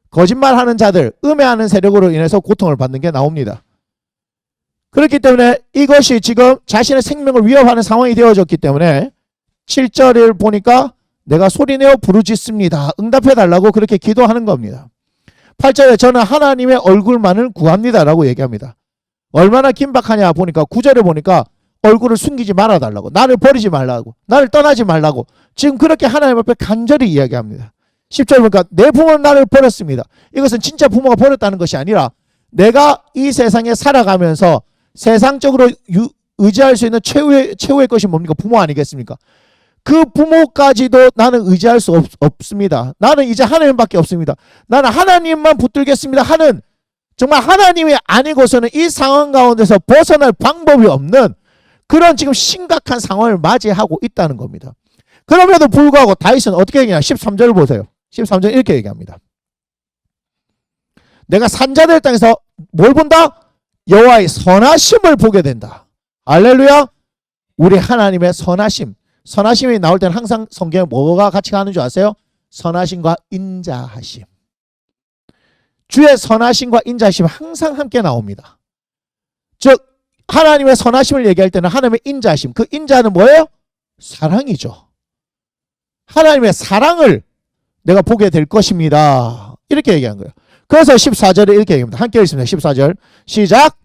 거짓말하는 자들, 음해하는 세력으로 인해서 고통을 받는 게 나옵니다. 그렇기 때문에 이것이 지금 자신의 생명을 위협하는 상황이 되어졌기 때문에 7절을 보니까 내가 소리내어 부르짖습니다. 응답해달라고 그렇게 기도하는 겁니다. 8절에 저는 하나님의 얼굴만을 구합니다 라고 얘기합니다. 얼마나 긴박하냐 보니까 9절에 보니까 얼굴을 숨기지 말아달라고, 나를 버리지 말라고, 나를 떠나지 말라고 지금 그렇게 하나님 앞에 간절히 이야기합니다. 10절 보니까 내 부모는 나를 버렸습니다. 이것은 진짜 부모가 버렸다는 것이 아니라 내가 이 세상에 살아가면서 세상적으로 의지할 수 있는 최후의 것이 뭡니까? 부모 아니겠습니까? 그 부모까지도 나는 의지할 수 없습니다. 나는 이제 하나님밖에 없습니다. 나는 하나님만 붙들겠습니다 하는, 정말 하나님이 아니고서는 이 상황 가운데서 벗어날 방법이 없는 그런 지금 심각한 상황을 맞이하고 있다는 겁니다. 그럼에도 불구하고 다윗은 어떻게 얘기하냐? 13절을 보세요. 13절 이렇게 얘기합니다. 내가 산자들 땅에서 뭘 본다? 여호와의 선하심을 보게 된다. 할렐루야. 우리 하나님의 선하심. 선하심이 나올 때는 항상 성경에 뭐가 같이 가는 줄 아세요? 선하심과 인자하심. 주의 선하심과 인자하심 항상 함께 나옵니다. 즉 하나님의 선하심을 얘기할 때는 하나님의 인자하심, 그 인자는 뭐예요? 사랑이죠. 하나님의 사랑을 내가 보게 될 것입니다. 이렇게 얘기한 거예요. 그래서 14절에 이렇게 얘기합니다. 함께 읽습니다. 14절 시작.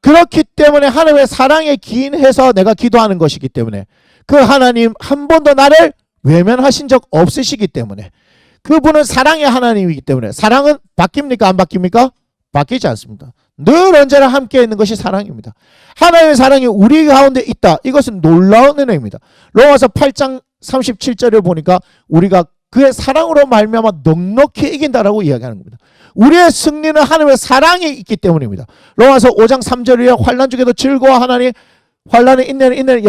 그렇기 때문에 하나님의 사랑에 기인해서 내가 기도하는 것이기 때문에, 그 하나님 한 번도 나를 외면하신 적 없으시기 때문에, 그분은 사랑의 하나님이기 때문에. 사랑은 바뀝니까? 안 바뀝니까? 바뀌지 않습니다. 늘 언제나 함께 있는 것이 사랑입니다. 하나님의 사랑이 우리 가운데 있다. 이것은 놀라운 은혜입니다. 로마서 8장 37절을 보니까 우리가 그의 사랑으로 말미암아 넉넉히 이긴다라고 이야기하는 겁니다. 우리의 승리는 하나님의 사랑이 있기 때문입니다. 로마서 5장 3절에 환난 중에도 즐거워하나니 환난에 인내는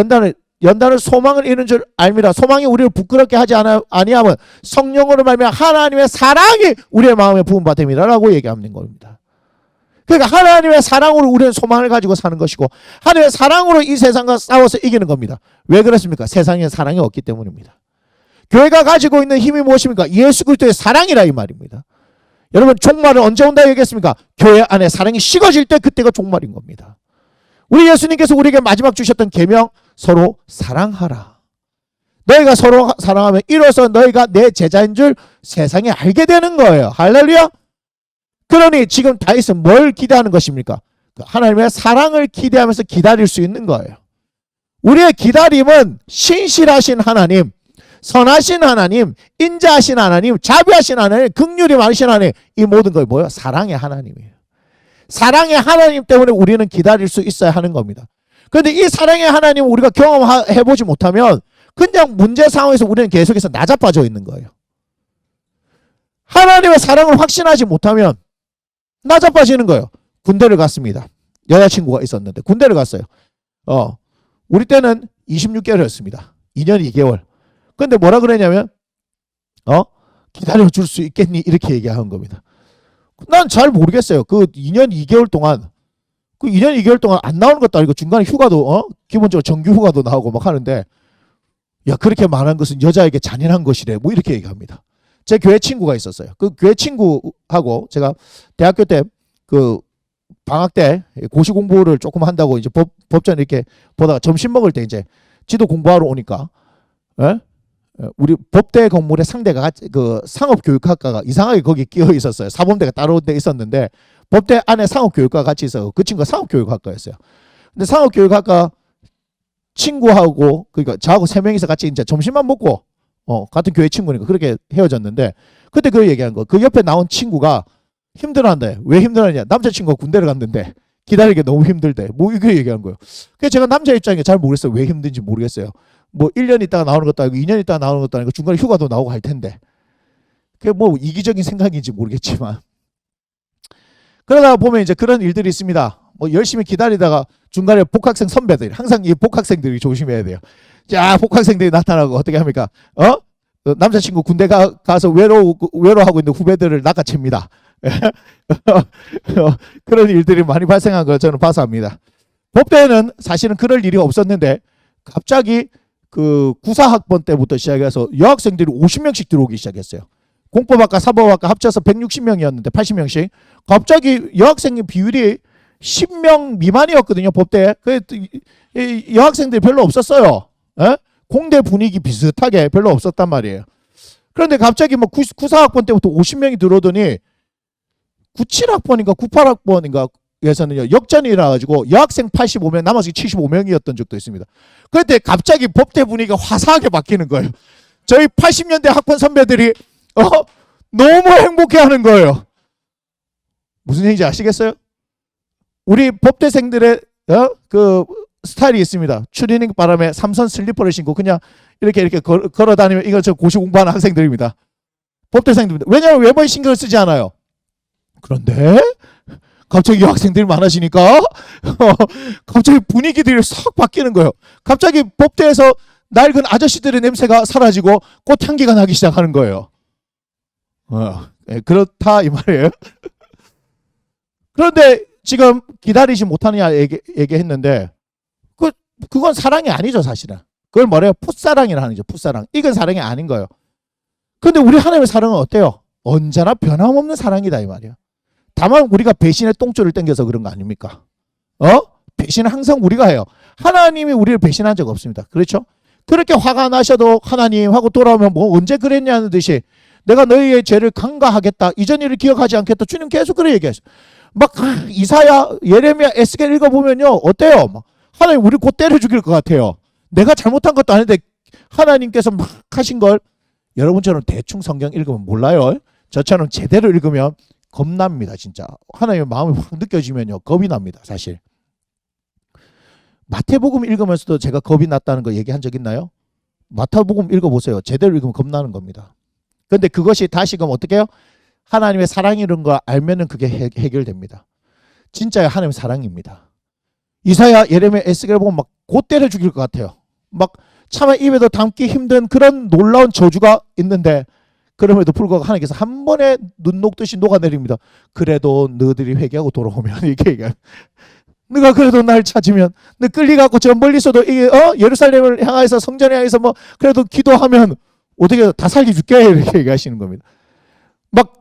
연단을 소망을 이루는 줄 알미라. 소망이 우리를 부끄럽게 하지 아니하면 성령으로 말미암아 하나님의 사랑이 우리의 마음에 부은 바 됨이라라고 얘기하는 겁니다. 그러니까 하나님의 사랑으로 우리는 소망을 가지고 사는 것이고, 하나님의 사랑으로 이 세상과 싸워서 이기는 겁니다. 왜 그렇습니까? 세상에 사랑이 없기 때문입니다. 교회가 가지고 있는 힘이 무엇입니까? 예수 그리스도의 사랑이라 이 말입니다. 여러분, 종말은 언제 온다 얘기했습니까? 교회 안에 사랑이 식어질 때 그때가 종말인 겁니다. 우리 예수님께서 우리에게 마지막 주셨던 계명, 서로 사랑하라. 너희가 서로 사랑하면 이로써 너희가 내 제자인 줄 세상에 알게 되는 거예요. 할렐루야. 그러니 지금 다윗은 뭘 기대하는 것입니까? 하나님의 사랑을 기대하면서 기다릴 수 있는 거예요. 우리의 기다림은 신실하신 하나님, 선하신 하나님, 인자하신 하나님, 자비하신 하나님, 긍휼이 많으신 하나님, 이 모든 걸 뭐예요? 사랑의 하나님이에요. 사랑의 하나님 때문에 우리는 기다릴 수 있어야 하는 겁니다. 그런데 이 사랑의 하나님을 우리가 경험해보지 못하면 그냥 문제 상황에서 우리는 계속해서 나자빠져 있는 거예요. 하나님의 사랑을 확신하지 못하면 나자빠지는 거예요. 군대를 갔습니다. 여자친구가 있었는데 군대를 갔어요. 우리 때는 26개월이었습니다. 2년 2개월. 근데 뭐라 그랬냐면 기다려줄 수 있겠니? 이렇게 얘기한 겁니다. 난 잘 모르겠어요. 그 2년 2개월 동안 안 나오는 것도 아니고 중간에 휴가도 기본적으로 정규 휴가도 나오고 막 하는데, 야, 그렇게 말한 것은 여자에게 잔인한 것이래. 뭐 이렇게 얘기합니다. 제 교회 친구가 있었어요. 그 교회 친구하고 제가 대학교 때 그 방학 때 고시 공부를 조금 한다고 이제 법전 이렇게 보다가 점심 먹을 때 이제 지도 공부하러 오니까 우리 법대 건물의 상대가 그 상업교육학과가 이상하게 거기 끼어 있었어요. 사범대가 따로 돼 있었는데 법대 안에 상업교육과가 같이 있어. 그 친구가 상업교육학과였어요. 근데 상업교육학과 친구하고 그러니까 저하고 세 명이서 같이 이제 점심만 먹고 같은 교회 친구니까 그렇게 헤어졌는데 그때 그 얘기한 거. 그 옆에 나온 친구가 힘들어한대. 왜 힘들어하냐? 남자친구가 군대를 갔는데 기다리기 너무 힘들대. 뭐 이거 얘기한 거예요. 그래서 제가 남자 입장에 잘 모르겠어요. 왜 힘든지 모르겠어요. 뭐 1년 있다가 나오는 것도 아니고 2년 있다가 나오는 것도 아니고 중간에 휴가도 나오고 할 텐데. 그게 뭐 이기적인 생각인지 모르겠지만. 그러다 보면 이제 그런 일들이 있습니다. 뭐 열심히 기다리다가 중간에 복학생 선배들, 항상 이 복학생들이 조심해야 돼요. 자, 복학생들이 나타나고 어떻게 합니까? 남자친구 군대 가서 외로워하고 있는 후배들을 낚아챕니다. 그런 일들이 많이 발생한 걸 저는 봐서 합니다. 법대에는 사실은 그럴 일이 없었는데 갑자기 그 구사학번 때부터 시작해서 여학생들이 50명씩 들어오기 시작했어요. 공법학과, 사법학과 합쳐서 160명이었는데 80명씩 갑자기 여학생의 비율이 10명 미만이었거든요. 법대. 여학생들이 별로 없었어요. 에? 공대 분위기 비슷하게 별로 없었단 말이에요. 그런데 갑자기 뭐 94학번 때부터 50명이 들어오더니 97학번인가 98학번인가 에서는요 역전이라 가지고 여학생 85명 나머지 75명이었던 적도 있습니다. 그런데 갑자기 법대 분위기가 화사하게 바뀌는 거예요. 저희 80년대 학번 선배들이 너무 행복해하는 거예요. 무슨 얘기인지 아시겠어요? 우리 법대생들의 그 스타일이 있습니다. 추리닝 바람에 삼선 슬리퍼를 신고 그냥 이렇게 걸어 다니면 이거 저 고시 공부하는 학생들입니다. 법대생들입니다. 왜냐하면 외모에 신경을 쓰지 않아요. 그런데 갑자기 여학생들이 많아지니까 갑자기 분위기들이 싹 바뀌는 거예요. 갑자기 법대에서 낡은 아저씨들의 냄새가 사라지고 꽃향기가 나기 시작하는 거예요. 그렇다 이 말이에요. 그런데 지금 기다리지 못하느냐 얘기했는데 그건 사랑이 아니죠 사실은. 그걸 뭐래요? 풋사랑이라 하는 거죠. 풋사랑. 이건 사랑이 아닌 거예요. 그런데 우리 하나님의 사랑은 어때요? 언제나 변함없는 사랑이다 이 말이에요. 다만 우리가 배신의 똥줄을 땡겨서 그런 거 아닙니까? 배신은 항상 우리가 해요. 하나님이 우리를 배신한 적 없습니다. 그렇죠? 그렇게 화가 나셔도 하나님 하고 돌아오면 뭐 언제 그랬냐는 듯이 내가 너희의 죄를 간과하겠다. 이전 일을 기억하지 않겠다. 주님 계속 그래 얘기하셔. 막 이사야, 예레미야, 에스겔 읽어보면요. 어때요? 막 하나님 우리 곧 때려 죽일 것 같아요. 내가 잘못한 것도 아닌데 하나님께서 막 하신 걸 여러분처럼 대충 성경 읽으면 몰라요. 저처럼 제대로 읽으면 겁납니다. 진짜. 하나님의 마음이 확 느껴지면요. 겁이 납니다. 사실. 마태복음 읽으면서도 제가 겁이 났다는 거 얘기한 적 있나요? 마태복음 읽어보세요. 제대로 읽으면 겁나는 겁니다. 그런데 그것이 다시금 어떻게 해요? 하나님의 사랑이라는 거 알면은 그게 해결됩니다. 진짜 하나님의 사랑입니다. 이사야, 예레미야, 에스겔 보면 막 곧 때려 죽일 것 같아요. 막 차마 입에도 담기 힘든 그런 놀라운 저주가 있는데 그럼에도 불구하고 하나님께서 한 번에 눈 녹듯이 녹아내립니다. 그래도 너희들이 회개하고 돌아오면 이렇게 얘기해요. 네가 그래도 날 찾으면 너 끌려가고 저 멀리서도 이게 예루살렘을 향해서 성전을 향해서 뭐 그래도 기도하면 어떻게 다 살려줄게 이렇게 얘기하시는 겁니다. 막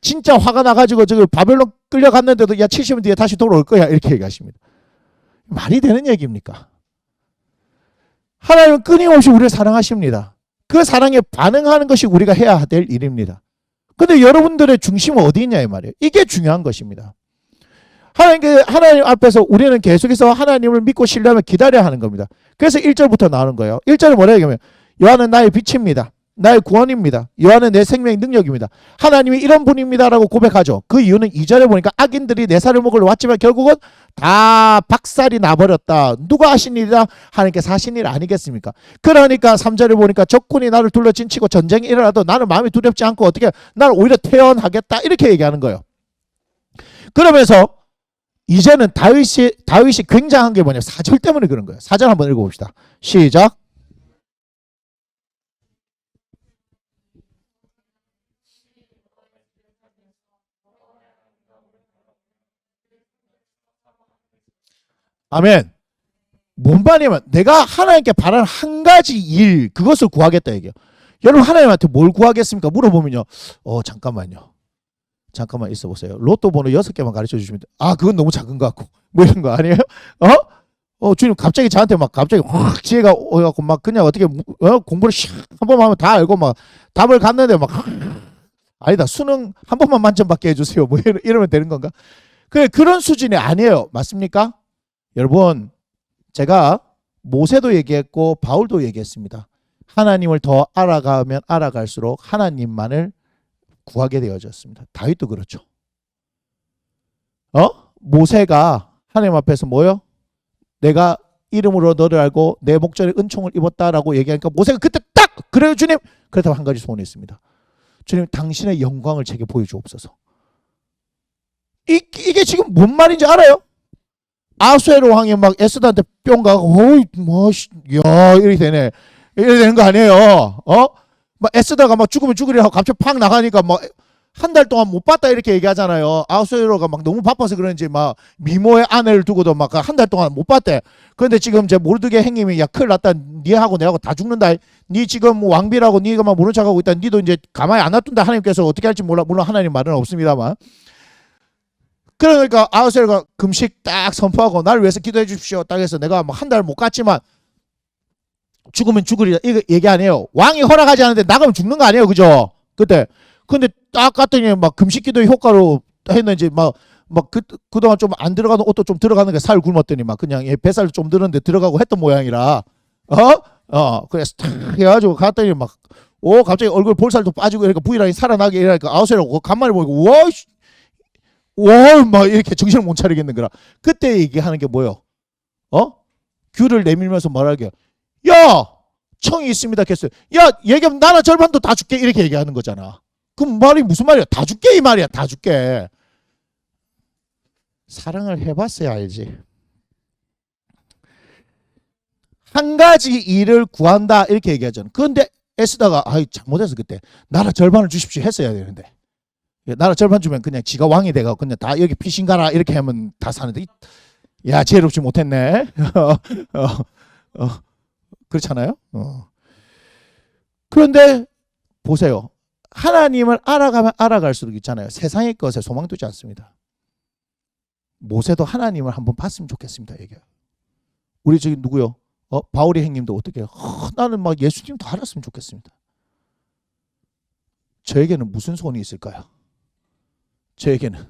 진짜 화가 나가지고 저기 바벨론 끌려갔는데도 야 70년 뒤에 다시 돌아올 거야 이렇게 얘기하십니다. 말이 되는 얘기입니까? 하나님은 끊임없이 우리를 사랑하십니다. 그 사랑에 반응하는 것이 우리가 해야 될 일입니다. 근데 여러분들의 중심은 어디 있냐 이 말이에요. 이게 중요한 것입니다. 하나님 앞에서 우리는 계속해서 하나님을 믿고 신뢰하며 기다려야 하는 겁니다. 그래서 1절부터 나오는 거예요. 1절에 뭐라 얘기하면 요한은 나의 빛입니다. 나의 구원입니다. 요한은 내 생명의 능력입니다. 하나님이 이런 분입니다라고 고백하죠. 그 이유는 2절에 보니까 악인들이 내 살을 먹으러 왔지만 결국은 다 박살이 나버렸다. 누가 하신 일이다? 하나님께서 하신 일 아니겠습니까? 그러니까 3절에 보니까 적군이 나를 둘러진치고 전쟁이 일어나도 나는 마음이 두렵지 않고 어떻게 나를 오히려 태연하겠다 이렇게 얘기하는 거예요. 그러면서 이제는 다윗이 굉장한 게 뭐냐면 4절 때문에 그런 거예요. 4절 한번 읽어봅시다. 시작. 아멘. 뭔 말이냐면 내가 하나님께 바라는 한 가지 일 그것을 구하겠다 얘기해요. 여러분 하나님한테 뭘 구하겠습니까? 물어보면요. 잠깐만 있어 보세요. 로또 번호 6개만 가르쳐 주시면 돼. 그건 너무 작은 것 같고 뭐 이런 거 아니에요? 주님 갑자기 저한테 막 갑자기 확 지혜가 오갖고 막 그냥 어떻게 공부를 한 번만 하면 다 알고 막 답을 갔는데 막 아니다 수능 한 번만 만점받게 해주세요 뭐 이러면 되는 건가? 그런 수준이 아니에요. 맞습니까? 여러분 제가 모세도 얘기했고 바울도 얘기했습니다. 하나님을 더 알아가면 알아갈수록 하나님만을 구하게 되어졌습니다. 다윗도 그렇죠. 모세가 하나님 앞에서 뭐요? 내가 이름으로 너를 알고 내 목전에 은총을 입었다라고 얘기하니까 모세가 그때 딱 그래요 주님. 그렇다고 한 가지 소원했습니다. 주님 당신의 영광을 제게 보여주옵소서. 이게 지금 뭔 말인지 알아요? 아수에로 왕이 막 에스더한테 뿅 가고 어이 야 이렇게 되네. 이렇게 되는 거 아니에요. 막 에스더가 막 죽으면 죽으리라 하고 갑자기 팍 나가니까 막 한 달 동안 못 봤다 이렇게 얘기하잖아요. 아수에로가 막 너무 바빠서 그런지 막 미모의 아내를 두고도 막 한 달 동안 못 봤대. 그런데 지금 제 모르드게 행님이 야 큰일 났다. 니하고 내하고 다 죽는다. 니 지금 왕비라고 니가 막 모른 척하고 있다. 니도 이제 가만히 안 놔둔다. 하나님께서 어떻게 할지 몰라. 물론 하나님 말은 없습니다만. 그러니까 아우셀가 금식 딱 선포하고 나를 위해서 기도해 주십시오. 딱 해서 내가 막 한 달 못 갔지만 죽으면 죽으리라 이거 얘기 안 해요. 왕이 허락하지 않는데 나가면 죽는 거 아니에요. 그죠? 그때 근데 딱 갔더니 막 금식 기도의 효과로 했는지 막 그동안 좀 안 들어가는 옷도 좀 들어가는 게 살 굶었더니 막 그냥 뱃살 좀 들었는데 들어가고 했던 모양이라 그래서 탁 해가지고 갔더니 막 갑자기 얼굴 볼살도 빠지고 이러니까 V라인 살아나게 이러니까 아우셀하고 간만에 보니까 막 이렇게 정신을 못 차리겠는 거라. 그때 얘기하는 게 뭐예요? 귤을 내밀면서 말하게 야 청이 있습니다 했어요. 야 얘기하면 나라 절반도 다 줄게 이렇게 얘기하는 거잖아. 그럼 말이 무슨 말이야? 다 줄게 이 말이야. 다 줄게. 사랑을 해봤어야 알지. 한 가지 일을 구한다 이렇게 얘기하잖아. 그런데 에스더가 잘못해서 그때 나라 절반을 주십시오 했어야 되는데 나라 절반 주면 그냥 지가 왕이 돼가고 그냥 다 여기 피신 가라 이렇게 하면 다 사는데 야 지혜롭지 못했네. 그렇잖아요. 그런데 보세요. 하나님을 알아가면 알아갈수록 있잖아요. 세상의 것에 소망 두지 않습니다. 모세도 하나님을 한번 봤으면 좋겠습니다. 얘기해요. 우리 저기 누구요? 바울이 형님도 어떻게 해요? 나는 막 예수님도 알았으면 좋겠습니다. 저에게는 무슨 소원이 있을까요? 저에게는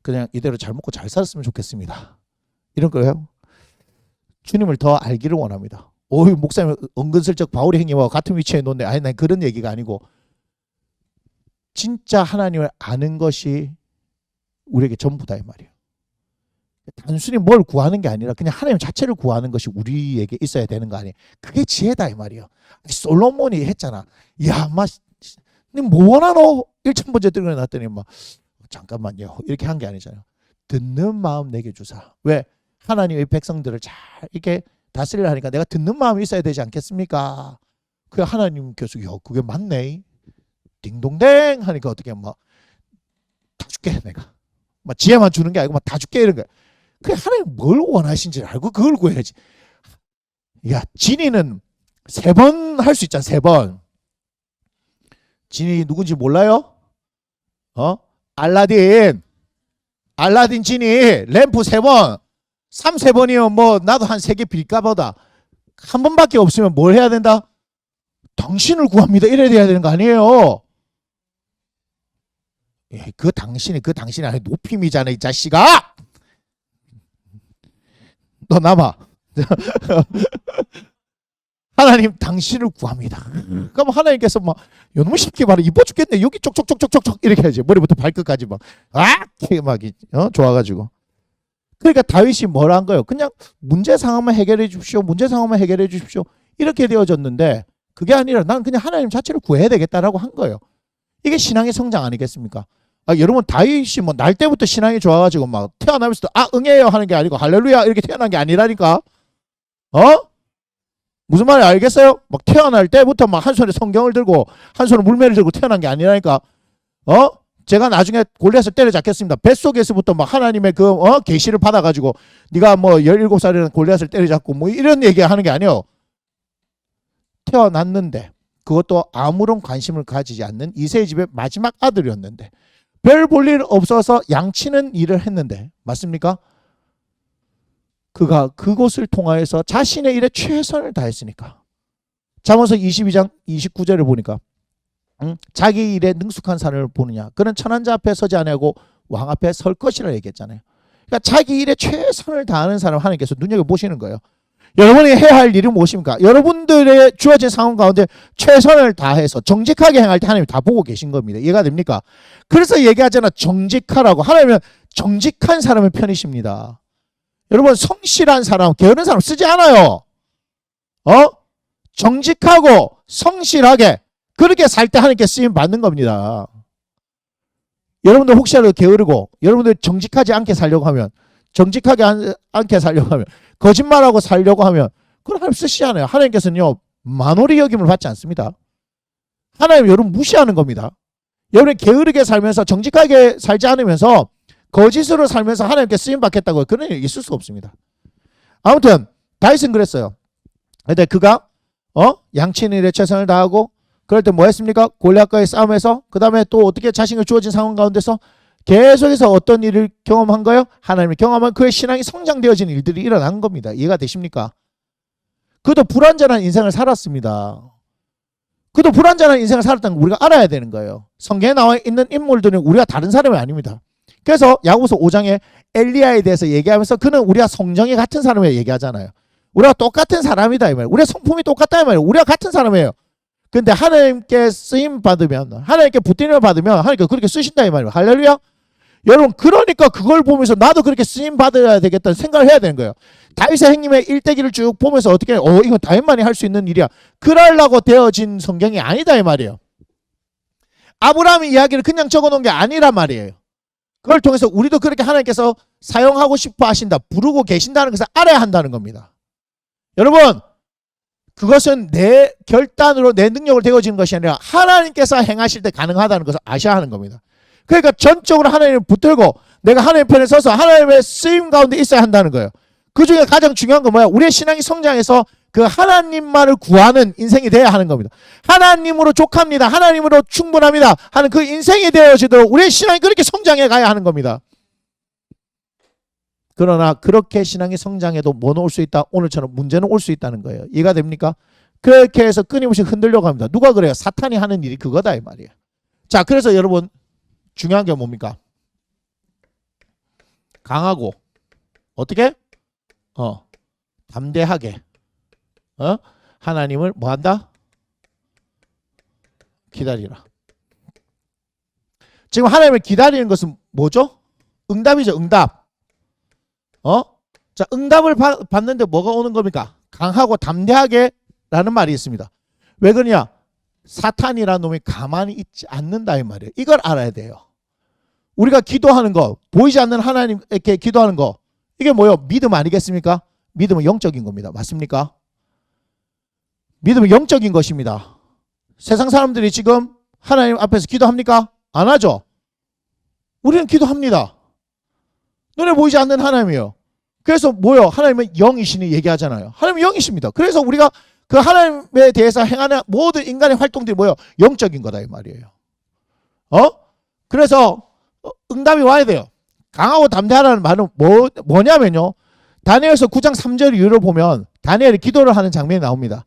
그냥 이대로 잘 먹고 잘 살았으면 좋겠습니다. 이런 거예요. 주님을 더 알기를 원합니다. 목사님 은근슬쩍 바울이 형님하고 같은 위치에 놓는데 난 그런 얘기가 아니고 진짜 하나님을 아는 것이 우리에게 전부다 이 말이에요. 단순히 뭘 구하는 게 아니라 그냥 하나님 자체를 구하는 것이 우리에게 있어야 되는 거 아니에요. 그게 지혜다 이 말이에요. 솔로몬이 했잖아. 야, 뭐 원하노? 1,000번째 들어놨더니 잠깐만요. 이렇게 한 게 아니잖아요. 듣는 마음 내게 주사. 왜? 하나님의 백성들을 잘 이렇게 다스리려 하니까 내가 듣는 마음이 있어야 되지 않겠습니까? 그 하나님께서 그게 맞네. 딩동댕 하니까 어떻게 다 줄게 내가. 지혜만 주는 게 아니고 다 줄게 이런 거야. 그 하나님 뭘 원하신지 알고 그걸 구해야지. 야 진이는 3번 할 수 있잖아. 3번. 진이 누군지 몰라요? 알라딘 진이 램프 3번 3번이면 나도 한 3개 빌까 보다. 한 번밖에 없으면 뭘 해야 된다? 당신을 구합니다 이래야 되는 거 아니에요. 그 당신이 아니 높임이잖아 이 자식아. 너 남아. 하나님 당신을 구합니다. 그럼 하나님께서 너무 쉽게 말해 이뻐 죽겠네. 여기 쪽쪽쪽쪽쪽 이렇게 하지. 머리부터 발끝까지 좋아가지고. 그러니까 다윗이 뭘 한 거예요? 그냥 문제 상황만 해결해 주십시오. 문제 상황만 해결해 주십시오. 이렇게 되어졌는데 그게 아니라 난 그냥 하나님 자체를 구해야 되겠다라고 한 거예요. 이게 신앙의 성장 아니겠습니까? 여러분 다윗이 날 때부터 신앙이 좋아가지고 태어나면서도 응해요 하는 게 아니고 할렐루야 이렇게 태어난 게 아니라니까. 무슨 말인지 알겠어요? 태어날 때부터 한 손에 성경을 들고 한 손에 물매를 들고 태어난 게 아니라니까. 제가 나중에 골리앗을 때려잡겠습니다. 뱃속에서부터 하나님의 계시를 받아가지고 네가 17살이라는 골리앗을 때려잡고 이런 얘기 하는 게 아니에요. 태어났는데 그것도 아무런 관심을 가지지 않는 이새의 집의 마지막 아들이었는데 별 볼 일 없어서 양치는 일을 했는데 맞습니까? 그가 그곳을 통하여서 자신의 일에 최선을 다했으니까. 잠언서 22장 29절을 보니까 자기 일에 능숙한 사람을 보느냐 그는 천한 자 앞에 서지 아니하고 왕 앞에 설 것이라 얘기했잖아요. 그러니까 자기 일에 최선을 다하는 사람 하나님께서 눈여겨보시는 거예요. 여러분이 해야 할 일이 무엇입니까? 여러분들의 주어진 상황 가운데 최선을 다해서 정직하게 행할 때 하나님이 다 보고 계신 겁니다. 이해가 됩니까? 그래서 얘기하잖아. 정직하라고. 하나님은 정직한 사람의 편이십니다. 여러분 성실한 사람, 게으른 사람 쓰지 않아요. 정직하고 성실하게 그렇게 살 때 하나님께 쓰임 받는 겁니다. 여러분들 혹시라도 게으르고 여러분들 정직하지 않게 살려고 하면 않게 살려고 하면 거짓말하고 살려고 하면 그건 하나님 쓰시지 않아요. 하나님께서는요 만홀히 여김을 받지 않습니다. 하나님 여러분 무시하는 겁니다. 여러분이 게으르게 살면서 정직하게 살지 않으면서 거짓으로 살면서 하나님께 쓰임 받겠다고 그런 일이 있을 수 없습니다. 아무튼 다윗은 그랬어요. 근데 그가 양치는 일에 최선을 다하고 그럴 때 뭐 했습니까? 골리앗과의 싸움에서 그 다음에 또 어떻게 자신을 주어진 상황 가운데서 계속해서 어떤 일을 경험한 거예요? 하나님을 경험한 그의 신앙이 성장되어진 일들이 일어난 겁니다. 이해가 되십니까? 그도 불완전한 인생을 살았습니다. 그도 불완전한 인생을 살았다는 걸 우리가 알아야 되는 거예요. 성경에 나와 있는 인물들은 우리가 다른 사람이 아닙니다. 그래서 야고보서 5장에 엘리야에 대해서 얘기하면서 그는 우리가 성정이 같은 사람이라 얘기하잖아요. 우리가 똑같은 사람이다 이 말이에요. 우리가 성품이 똑같다 이 말이에요. 우리가 같은 사람이에요. 근데 하나님께 쓰임 받으면 하나님께 붙들림을 받으면 하나님께 그렇게 쓰신다 이 말이에요. 할렐루야. 여러분 그러니까 그걸 보면서 나도 그렇게 쓰임 받아야 되겠다는 생각을 해야 되는 거예요. 다윗의 행님의 일대기를 쭉 보면서 어떻게 이건 다윗만이 할 수 있는 일이야. 그러려고 되어진 성경이 아니다 이 말이에요. 아브라함의 이야기를 그냥 적어놓은 게 아니란 말이에요. 그걸 통해서 우리도 그렇게 하나님께서 사용하고 싶어 하신다, 부르고 계신다는 것을 알아야 한다는 겁니다. 여러분 그것은 내 결단으로 내 능력으로 되어지는 것이 아니라 하나님께서 행하실 때 가능하다는 것을 아셔야 하는 겁니다. 그러니까 전적으로 하나님을 붙들고 내가 하나님 편에 서서 하나님의 쓰임 가운데 있어야 한다는 거예요. 그 중에 가장 중요한 건 뭐야? 우리의 신앙이 성장해서 그 하나님만을 구하는 인생이 돼야 하는 겁니다. 하나님으로 족합니다. 하나님으로 충분합니다. 하는 그 인생이 되어지도록 우리의 신앙이 그렇게 성장해 가야 하는 겁니다. 그러나 그렇게 신앙이 성장해도 뭐는 올 수 있다? 오늘처럼 문제는 올 수 있다는 거예요. 이해가 됩니까? 그렇게 해서 끊임없이 흔들려고 합니다. 누가 그래요? 사탄이 하는 일이 그거다 이 말이에요. 자, 그래서 여러분 중요한 게 뭡니까? 강하고 어떻게? 담대하게 하나님을 뭐한다? 기다리라. 지금 하나님을 기다리는 것은 뭐죠? 응답이죠. 응답. 자, 응답을 받는데 뭐가 오는 겁니까? 강하고 담대하게 라는 말이 있습니다. 왜 그러냐? 사탄이라는 놈이 가만히 있지 않는다 이 말이에요. 이걸 알아야 돼요. 우리가 기도하는 거, 보이지 않는 하나님께 기도하는 거, 이게 뭐예요? 믿음 아니겠습니까? 믿음은 영적인 겁니다. 맞습니까? 믿음은 영적인 것입니다. 세상 사람들이 지금 하나님 앞에서 기도합니까? 안 하죠? 우리는 기도합니다. 눈에 보이지 않는 하나님이에요. 그래서 뭐요? 하나님은 영이시니 얘기하잖아요. 하나님은 영이십니다. 그래서 우리가 그 하나님에 대해서 행하는 모든 인간의 활동들이 뭐요? 영적인 거다 이 말이에요. 그래서 응답이 와야 돼요. 강하고 담대하라는 말은 뭐냐면요. 다니엘서 9장 3절 이후를 보면 다니엘이 기도를 하는 장면이 나옵니다.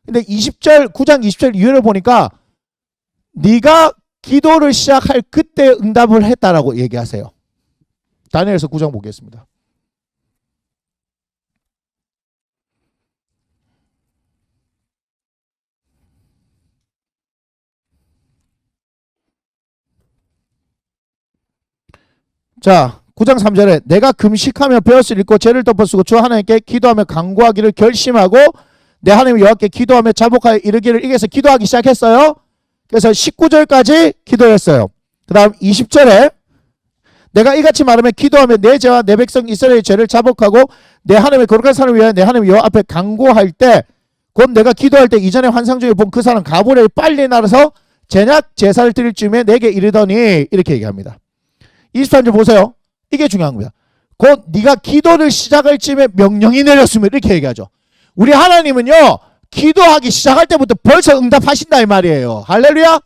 근데 9장 20절 이후를 보니까 네가 기도를 시작할 그때 응답을 했다라고 얘기하세요. 다니엘서 9장 보겠습니다. 자, 9장 3절에 내가 금식하며 벼슬 읽고 죄를 덮어쓰고 주 하나님께 기도하며 간구하기를 결심하고 내 하나님 여호와께 기도하며 자복하여 이르기를 이겨서 기도하기 시작했어요. 그래서 19절까지 기도했어요. 그 다음 20절에 내가 이같이 말하며 기도하며 내 죄와 내 백성 이스라엘의 죄를 자복하고 내 하나님의 거룩한 사람을 위하여 내 하나님 여호와 앞에 간구할 때 곧 내가 기도할 때 이전에 환상 중에 본 그 사람 가브리엘이 빨리 날아서 제약 제사를 드릴 쯤에 내게 이르더니 이렇게 얘기합니다. 23절 보세요. 이게 중요한 겁니다. 곧 네가 기도를 시작할 쯤에 명령이 내렸으면 이렇게 얘기하죠. 우리 하나님은요. 기도하기 시작할 때부터 벌써 응답하신다 이 말이에요. 할렐루야.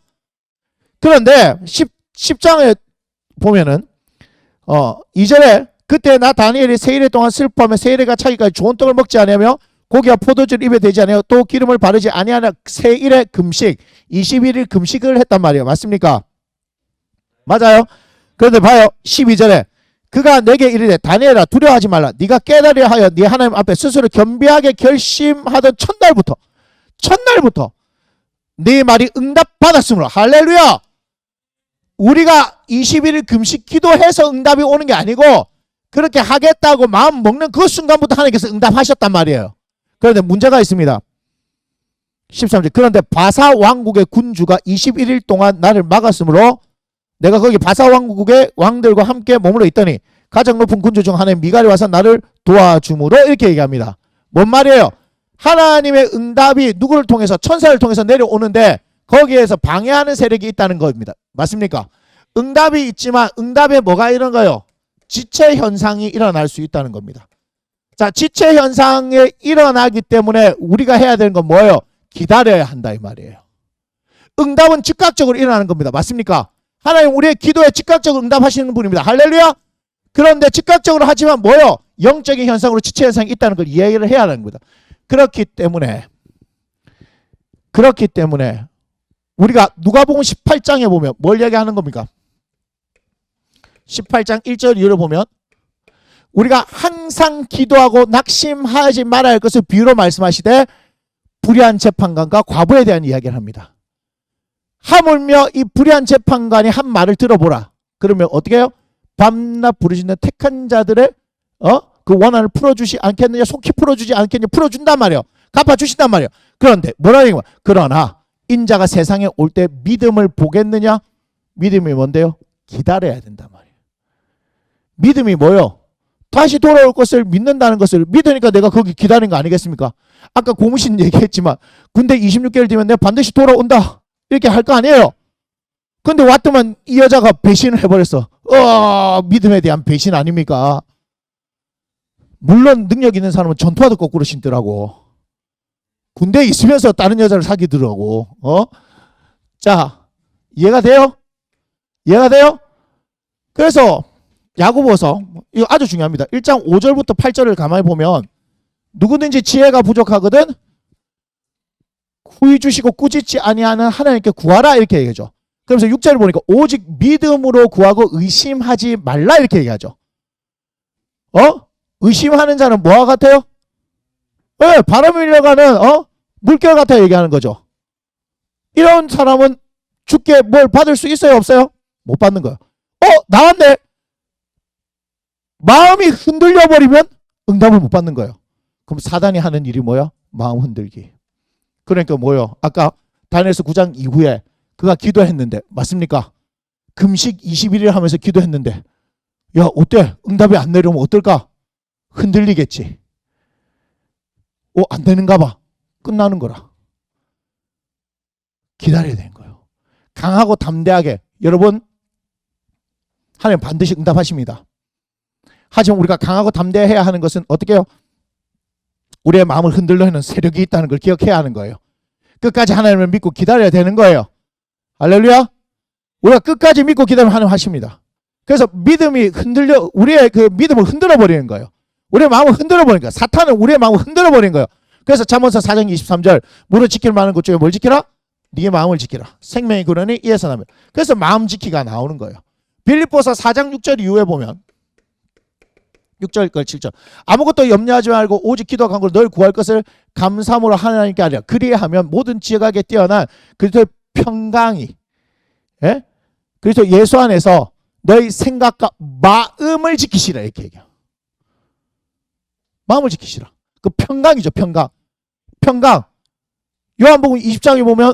그런데 10장에 보면은 2절에 그때 나 다니엘이 세일에 동안 슬퍼하며 세일에가 차기까지 좋은 떡을 먹지 아니하며 고기와 포도주를 입에 대지 아니하며 또 기름을 바르지 아니하나 세일의 금식 21일 금식을 했단 말이에요. 맞습니까? 맞아요. 그런데 봐요. 12절에 그가 내게 이르되 다니엘아 두려워하지 말라. 네가 깨달으려 하여 네 하나님 앞에 스스로 겸비하게 결심하던 첫날부터 네 말이 응답받았으므로 할렐루야. 우리가 21일 금식 기도해서 응답이 오는 게 아니고 그렇게 하겠다고 마음 먹는 그 순간부터 하나님께서 응답하셨단 말이에요. 그런데 문제가 있습니다. 13절 그런데 바사 왕국의 군주가 21일 동안 나를 막았으므로 내가 거기 바사 왕국의 왕들과 함께 머물러 있더니 가장 높은 군주 중 하나인 미갈이 와서 나를 도와주므로 이렇게 얘기합니다. 뭔 말이에요? 하나님의 응답이 누구를 통해서 천사를 통해서 내려오는데 거기에서 방해하는 세력이 있다는 겁니다. 맞습니까? 응답이 있지만 응답에 뭐가 일어나요? 지체 현상이 일어날 수 있다는 겁니다. 자, 지체 현상이 일어나기 때문에 우리가 해야 되는 건 뭐예요? 기다려야 한다 이 말이에요. 응답은 즉각적으로 일어나는 겁니다. 맞습니까? 하나님 우리의 기도에 즉각적으로 응답하시는 분입니다. 할렐루야. 그런데 즉각적으로 하지만 뭐예요? 영적인 현상으로 지체 현상이 있다는 걸 이해를 해야 하는 겁니다. 그렇기 때문에 우리가 누가복음 18장에 보면 뭘 얘기하는 겁니까? 18장 1절 이유를 보면 우리가 항상 기도하고 낙심하지 말아야 할 것을 비유로 말씀하시되 불의한 재판관과 과부에 대한 이야기를 합니다. 하물며 이 불의한 재판관이 한 말을 들어보라. 그러면 어떻게 해요? 밤낮 부르짖는 택한 자들의 그 원한을 풀어주시 않겠느냐, 속히 풀어주지 않겠느냐, 풀어준단 말이에요. 갚아주신단 말이에요. 그런데 뭐라는 거야? 그러나 인자가 세상에 올 때 믿음을 보겠느냐? 믿음이 뭔데요? 기다려야 된단 말이에요. 믿음이 뭐요? 다시 돌아올 것을 믿는다는 것을 믿으니까 내가 거기 기다리는 거 아니겠습니까? 아까 고무신 얘기했지만 군대 26개월 뒤면 내가 반드시 돌아온다 이렇게 할 거 아니에요. 근데 왔더만 이 여자가 배신을 해버렸어. 믿음에 대한 배신 아닙니까? 물론 능력 있는 사람은 전투화도 거꾸로 신더라고. 군대에 있으면서 다른 여자를 사귀더라고. 자, 이해가 돼요? 이해가 돼요? 그래서 야고보서 이거 아주 중요합니다. 1장 5절부터 8절을 가만히 보면 누구든지 지혜가 부족하거든 후히 주시고 꾸짖지 아니하는 하나님께 구하라 이렇게 얘기하죠. 그러면서 6절을 보니까 오직 믿음으로 구하고 의심하지 말라 이렇게 얘기하죠. 의심하는 자는 뭐와 같아요? 바람이 일려가는 물결 같아 얘기하는 거죠. 이런 사람은 주께 뭘 받을 수 있어요 없어요? 못 받는 거예요. 나왔네. 마음이 흔들려 버리면 응답을 못 받는 거예요. 그럼 사단이 하는 일이 뭐야? 마음 흔들기. 그러니까 뭐요? 아까 다니엘서 9장 이후에 그가 기도했는데 맞습니까? 금식 21일 하면서 기도했는데 야 어때? 응답이 안 내려오면 어떨까? 흔들리겠지. 안 되는가 봐. 끝나는 거라. 기다려야 되는 거예요. 강하고 담대하게 여러분 하나님 반드시 응답하십니다. 하지만 우리가 강하고 담대해야 하는 것은 어떻게 해요? 우리의 마음을 흔들려 하는 세력이 있다는 걸 기억해야 하는 거예요. 끝까지 하나님을 믿고 기다려야 되는 거예요. 할렐루야. 우리가 끝까지 믿고 기다리면 하나님 하십니다. 그래서 믿음이 흔들려 우리의 그 믿음을 흔들어 버리는 거예요. 우리의 마음을 흔들어 버리는 거예요. 사탄은 우리의 마음을 흔들어 버리는 거예요. 그래서 잠언서 4장 23절 무릇 지킬 만한 것 중에 뭘 지키라? 네 마음을 지키라. 생명이 그러니 이에서 나면. 그래서 마음 지키가 나오는 거예요. 빌립보서 4장 6절 이후에 보면 6절 걸 7절 아무것도 염려하지 말고 오직 기도와 간구로 널 구할 것을 감사함으로 하나님께 하리라. 그리하면 모든 지혜가게 뛰어난 그리스도의 평강이 그리스도 예수 안에서 너희 생각과 마음을 지키시라 이렇게 얘기해요. 마음을 지키시라. 그 평강이죠. 평강. 요한복음 20장에 보면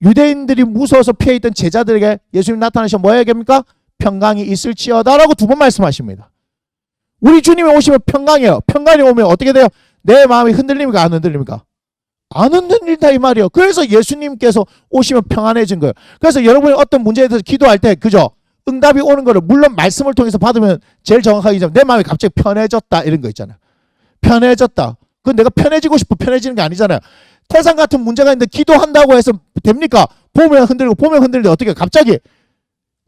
유대인들이 무서워서 피해 있던 제자들에게 예수님 나타나셔 뭐 얘기합니까? 평강이 있을지어다라고 두 번 말씀하십니다. 우리 주님이 오시면 평강이에요. 평강이 오면 어떻게 돼요? 내 마음이 흔들립니까? 안 흔들립니까? 안 흔들린다 이 말이에요. 그래서 예수님께서 오시면 평안해진 거예요. 그래서 여러분이 어떤 문제에 대해서 기도할 때 그죠? 응답이 오는 거를 물론 말씀을 통해서 받으면 제일 정확하게 내 마음이 갑자기 편해졌다 이런 거 있잖아요. 편해졌다. 그건 내가 편해지고 싶어 편해지는 게 아니잖아요. 태산 같은 문제가 있는데 기도한다고 해서 됩니까? 보면 흔들리고 보면 흔들리는데 어떻게 갑자기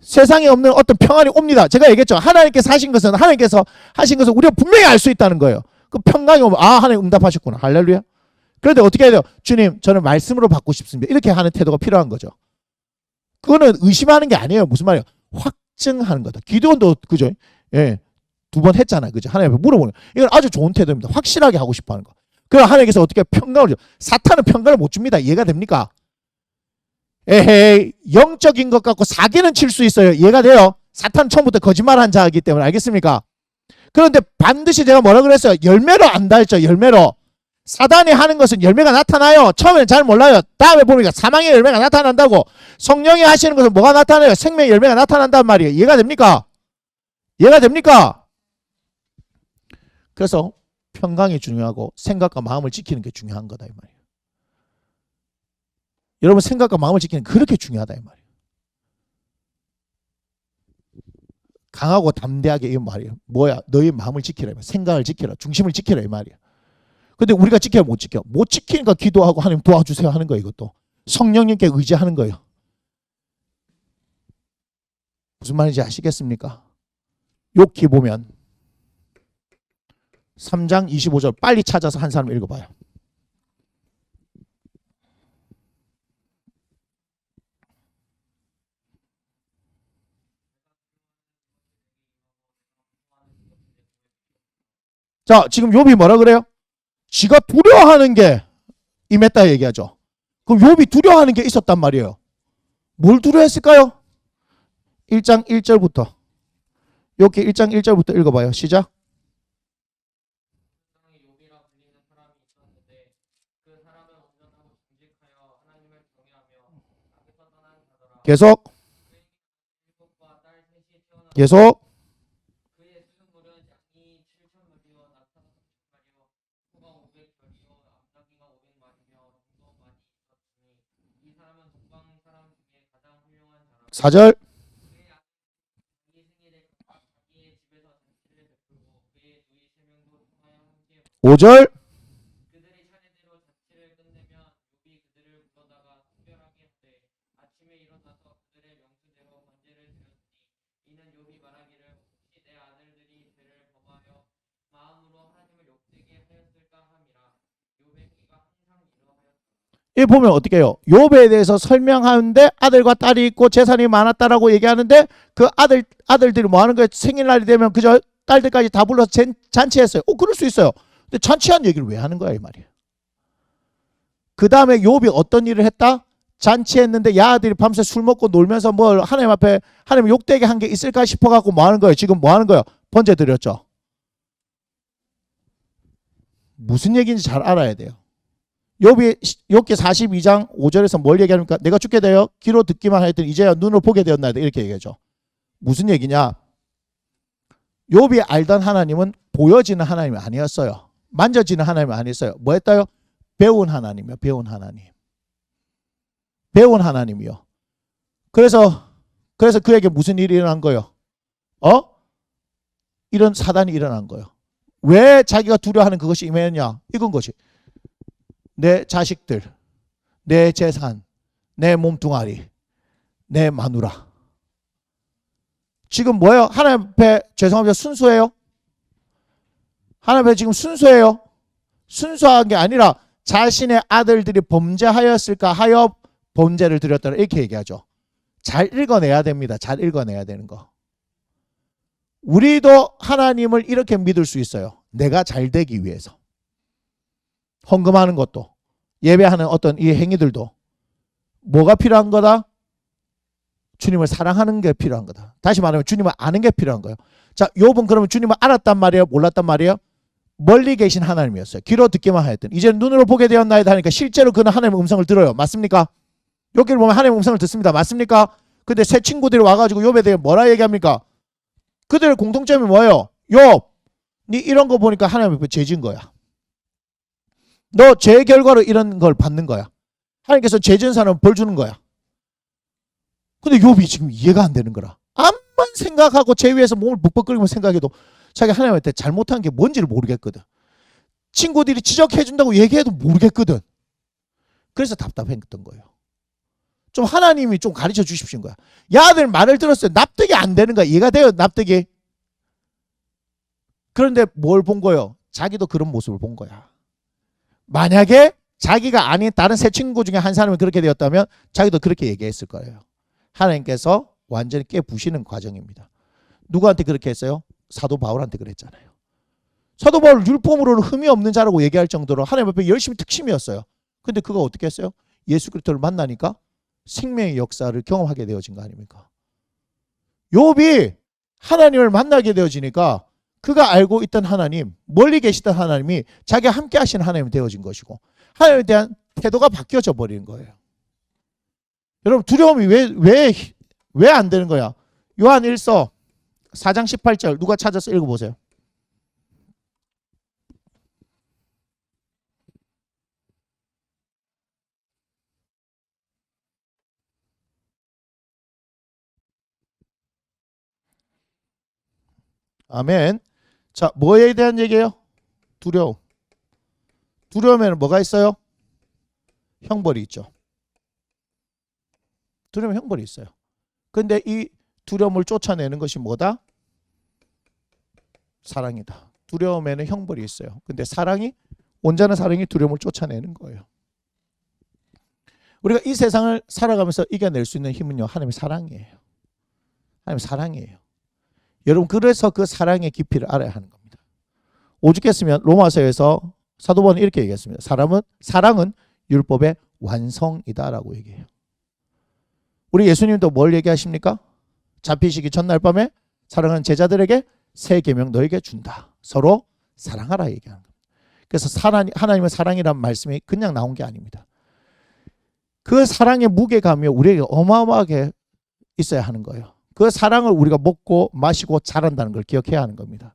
세상에 없는 어떤 평안이 옵니다. 제가 얘기했죠. 하나님께서 하신 것은 우리가 분명히 알 수 있다는 거예요. 그 평강이 오면 하나님 응답하셨구나. 할렐루야. 그런데 어떻게 해야 돼요? 주님, 저는 말씀으로 받고 싶습니다. 이렇게 하는 태도가 필요한 거죠. 그거는 의심하는 게 아니에요. 무슨 말이에요? 확증하는 거다. 기도원도 그죠? 예, 2번 했잖아요. 그죠? 하나님께 물어보는 거. 이건 아주 좋은 태도입니다. 확실하게 하고 싶어 하는 거. 그럼 하나님께서 어떻게 평강을 줘? 사탄은 평강을 못 줍니다. 이해가 됩니까? 에헤이, 영적인 것 갖고 사기는 칠 수 있어요. 이해가 돼요? 사탄은 처음부터 거짓말한 자이기 때문에. 알겠습니까? 그런데 반드시 제가 뭐라 그랬어요? 열매로 안다 했죠. 열매로. 사단이 하는 것은 열매가 나타나요. 처음에는 잘 몰라요. 다음에 보니까 사망의 열매가 나타난다고. 성령이 하시는 것은 뭐가 나타나요? 생명의 열매가 나타난단 말이에요. 이해가 됩니까? 이해가 됩니까? 그래서 평강이 중요하고 생각과 마음을 지키는 게 중요한 거다 이 말이에요. 여러분 생각과 마음을 지키는 게 그렇게 중요하다 이 말이에요. 강하고 담대하게 이 말이에요. 뭐야? 너의 마음을 지키라. 생각을 지키라. 중심을 지키라 이 말이에요. 근데 우리가 지켜야 못 지켜. 못 지키니까 기도하고 하나님 도와주세요 하는 거예요. 이것도. 성령님께 의지하는 거예요. 무슨 말인지 아시겠습니까? 욥기 보면 3장 25절 빨리 찾아서 한 사람 읽어봐요. 자, 지금 욥이 뭐라 그래요? 지가 두려워하는 게 임했다 얘기하죠. 그럼 욥이 두려워하는 게 있었단 말이에요. 뭘 두려워했을까요? 1장 1절부터 욥기 1장 1절부터 읽어봐요. 시작. 계속 계속 사절 5절 이 보면 어떻게 해요? 욥에 대해서 설명하는데 아들과 딸이 있고 재산이 많았다라고 얘기하는데 그 아들들이 뭐 하는 거예요? 생일날이 되면 그저 딸들까지 다 불러서 잔치했어요. 그럴 수 있어요. 근데 잔치한 얘기를 왜 하는 거야 이 말이에요. 그 다음에 욥이 어떤 일을 했다? 잔치했는데 야아들이 밤새 술 먹고 놀면서 뭘 하나님 앞에 하나님 욕되게 한 게 있을까 싶어갖고 뭐 하는 거예요? 지금 뭐 하는 거예요? 번제 드렸죠. 무슨 얘기인지 잘 알아야 돼요. 욥기 42장 5절에서 뭘 얘기합니까? 내가 죽게 되어 귀로 듣기만 하였더니 이제야 눈으로 보게 되었나이다. 이렇게 얘기하죠. 무슨 얘기냐? 욥이 알던 하나님은 보여지는 하나님이 아니었어요. 만져지는 하나님이 아니었어요. 뭐 했다요? 배운 하나님이요. 배운 하나님. 배운 하나님이요. 그래서 그에게 무슨 일이 일어난 거예요? 이런 사단이 일어난 거예요. 왜 자기가 두려워하는 그것이 임했냐? 이건 것이 내 자식들, 내 재산, 내 몸뚱아리, 내 마누라. 지금 뭐예요? 하나님 앞에 죄송합니다. 순수해요? 하나님 앞에 지금 순수해요? 순수한 게 아니라 자신의 아들들이 범죄하였을까 하여 범죄를 드렸다 이렇게 얘기하죠. 잘 읽어내야 됩니다. 잘 읽어내야 되는 거. 우리도 하나님을 이렇게 믿을 수 있어요. 내가 잘 되기 위해서. 헌금하는 것도 예배하는 어떤 이 행위들도 뭐가 필요한 거다? 주님을 사랑하는 게 필요한 거다. 다시 말하면 주님을 아는 게 필요한 거예요. 자, 욥은 그러면 주님을 알았단 말이에요? 몰랐단 말이에요? 멀리 계신 하나님이었어요. 귀로 듣기만 하였더니 이제 눈으로 보게 되었나이다 하니까 실제로 그는 하나님의 음성을 들어요. 맞습니까? 여기를 보면 하나님의 음성을 듣습니다. 맞습니까? 근데 새 친구들이 와가지고 욥에 대해 뭐라 얘기합니까? 그들의 공통점이 뭐예요? 욥, 니 이런 거 보니까 하나님 앞에 죄진 거야. 너 죄 결과로 이런 걸 받는 거야. 하나님께서 죄 지은 사람은 벌 주는 거야. 근데 욥이 지금 이해가 안 되는 거라. 암만 생각하고 죄 위에서 몸을 벅벅거리면서 생각해도 자기 하나님한테 잘못한 게 뭔지를 모르겠거든. 친구들이 지적해 준다고 얘기해도 모르겠거든. 그래서 답답했던 거예요. 좀 하나님이 좀 가르쳐 주십시오 거야. 야들 말을 들었어요. 납득이 안 되는 거야. 이해가 돼요, 납득이. 그런데 뭘 본 거예요? 자기도 그런 모습을 본 거야. 만약에 자기가 아닌 다른 세 친구 중에 한 사람이 그렇게 되었다면 자기도 그렇게 얘기했을 거예요. 하나님께서 완전히 깨부시는 과정입니다. 누구한테 그렇게 했어요? 사도 바울한테 그랬잖아요. 사도 바울 율법으로는 흠이 없는 자라고 얘기할 정도로 하나님 앞에 열심히 특심이었어요. 근데 그가 어떻게 했어요? 예수 그리스도를 만나니까 생명의 역사를 경험하게 되어진 거 아닙니까? 욥이 하나님을 만나게 되어지니까 그가 알고 있던 하나님, 멀리 계시던 하나님이 자기가 함께 하시는 하나님이 되어진 것이고 하나님에 대한 태도가 바뀌어져 버리는 거예요. 여러분 두려움이 왜 안 되는 거야? 요한 1서 4장 18절 누가 찾아서 읽어보세요. 아멘. 자, 뭐에 대한 얘기예요? 두려움. 두려움에는 뭐가 있어요? 형벌이 있죠. 두려움에 형벌이 있어요. 근데 이 두려움을 쫓아내는 것이 뭐다? 사랑이다. 두려움에는 형벌이 있어요. 근데 온전한 사랑이 두려움을 쫓아내는 거예요. 우리가 이 세상을 살아가면서 이겨낼 수 있는 힘은요, 하나님의 사랑이에요. 하나님의 사랑이에요. 여러분 그래서 그 사랑의 깊이를 알아야 하는 겁니다. 오죽했으면 로마서에서 사도 바울은 이렇게 얘기했습니다. 사랑은 율법의 완성이다라고 얘기해요. 우리 예수님도 뭘 얘기하십니까? 잡히시기 전날 밤에 사랑하는 제자들에게 새 계명 너에게 준다. 서로 사랑하라 얘기하는 겁니다. 그래서 하나님의 사랑이란 말씀이 그냥 나온 게 아닙니다. 그 사랑의 무게감이 우리에게 어마어마하게 있어야 하는 거예요. 그 사랑을 우리가 먹고 마시고 자란다는 걸 기억해야 하는 겁니다.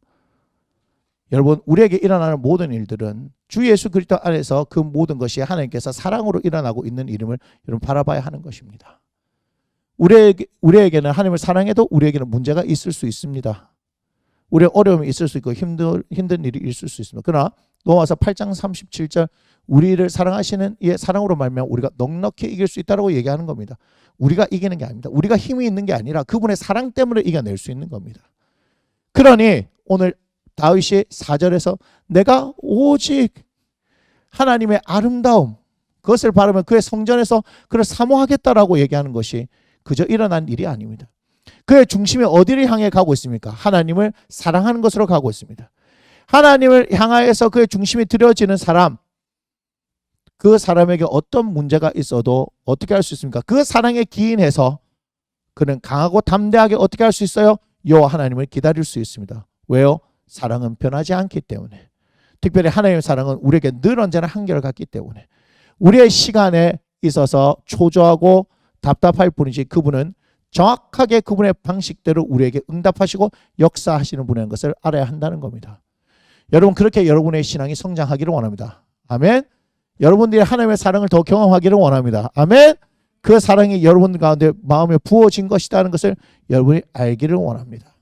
여러분 우리에게 일어나는 모든 일들은 주 예수 그리스도 안에서 그 모든 것이 하나님께서 사랑으로 일어나고 있는 이름을 여러분 바라봐야 하는 것입니다. 우리에게는 하나님을 사랑해도 우리에게는 문제가 있을 수 있습니다. 우리의 어려움이 있을 수 있고 힘든 일이 있을 수 있습니다. 그러나 로마서 8장 37절 우리를 사랑하시는 이의 사랑으로 말미암아 우리가 넉넉히 이길 수 있다고 얘기하는 겁니다. 우리가 이기는 게 아닙니다. 우리가 힘이 있는 게 아니라 그분의 사랑 때문에 이겨낼 수 있는 겁니다. 그러니 오늘 다윗이 4절에서 내가 오직 하나님의 아름다움 그것을 바라면 그의 성전에서 그를 사모하겠다라고 얘기하는 것이 그저 일어난 일이 아닙니다. 그의 중심이 어디를 향해 가고 있습니까? 하나님을 사랑하는 것으로 가고 있습니다. 하나님을 향하여서 그의 중심이 들여지는 사람, 그 사람에게 어떤 문제가 있어도 어떻게 할 수 있습니까? 그 사랑에 기인해서 그는 강하고 담대하게 어떻게 할 수 있어요? 여호와 하나님을 기다릴 수 있습니다. 왜요? 사랑은 변하지 않기 때문에. 특별히 하나님의 사랑은 우리에게 늘 언제나 한결 같기 때문에. 우리의 시간에 있어서 초조하고 답답할 뿐이지 그분은 정확하게 그분의 방식대로 우리에게 응답하시고 역사하시는 분인 것을 알아야 한다는 겁니다. 여러분 그렇게 여러분의 신앙이 성장하기를 원합니다. 아멘. 여러분들이 하나님의 사랑을 더 경험하기를 원합니다. 아멘. 그 사랑이 여러분 가운데 마음에 부어진 것이라는 것을 여러분이 알기를 원합니다.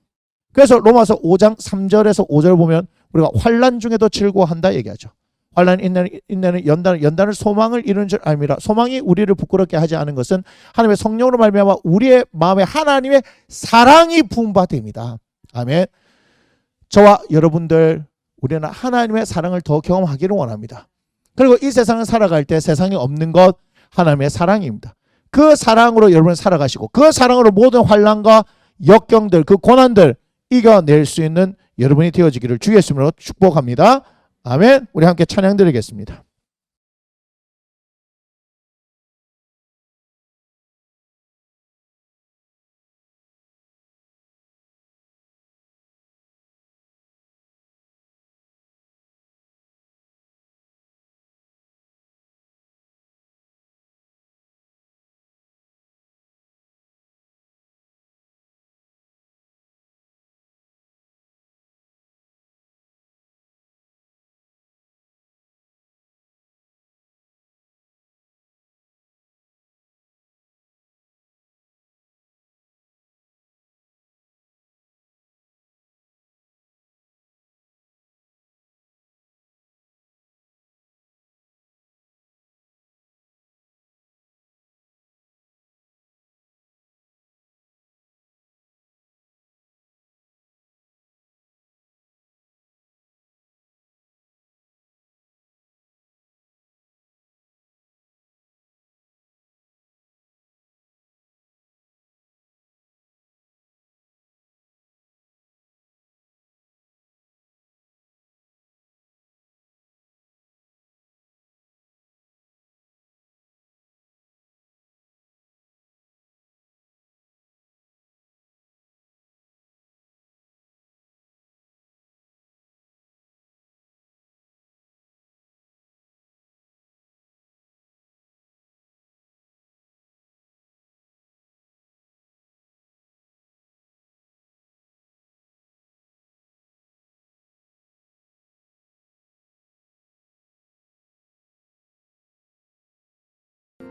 그래서 로마서 5장 3절에서 5절 보면 우리가 환난 중에도 즐거워한다 얘기하죠. 환난 인내는 연단을 소망을 이루는 줄 알미라. 소망이 우리를 부끄럽게 하지 않은 것은 하나님의 성령으로 말미암아 우리의 마음에 하나님의 사랑이 부음받음이다. 아멘. 저와 여러분들 우리는 하나님의 사랑을 더 경험하기를 원합니다. 그리고 이 세상을 살아갈 때 세상에 없는 것 하나님의 사랑입니다. 그 사랑으로 여러분 살아가시고 그 사랑으로 모든 환난과 역경들 그 고난들 이겨낼 수 있는 여러분이 되어지기를 주 예수님으로 축복합니다. 아멘. 우리 함께 찬양 드리겠습니다.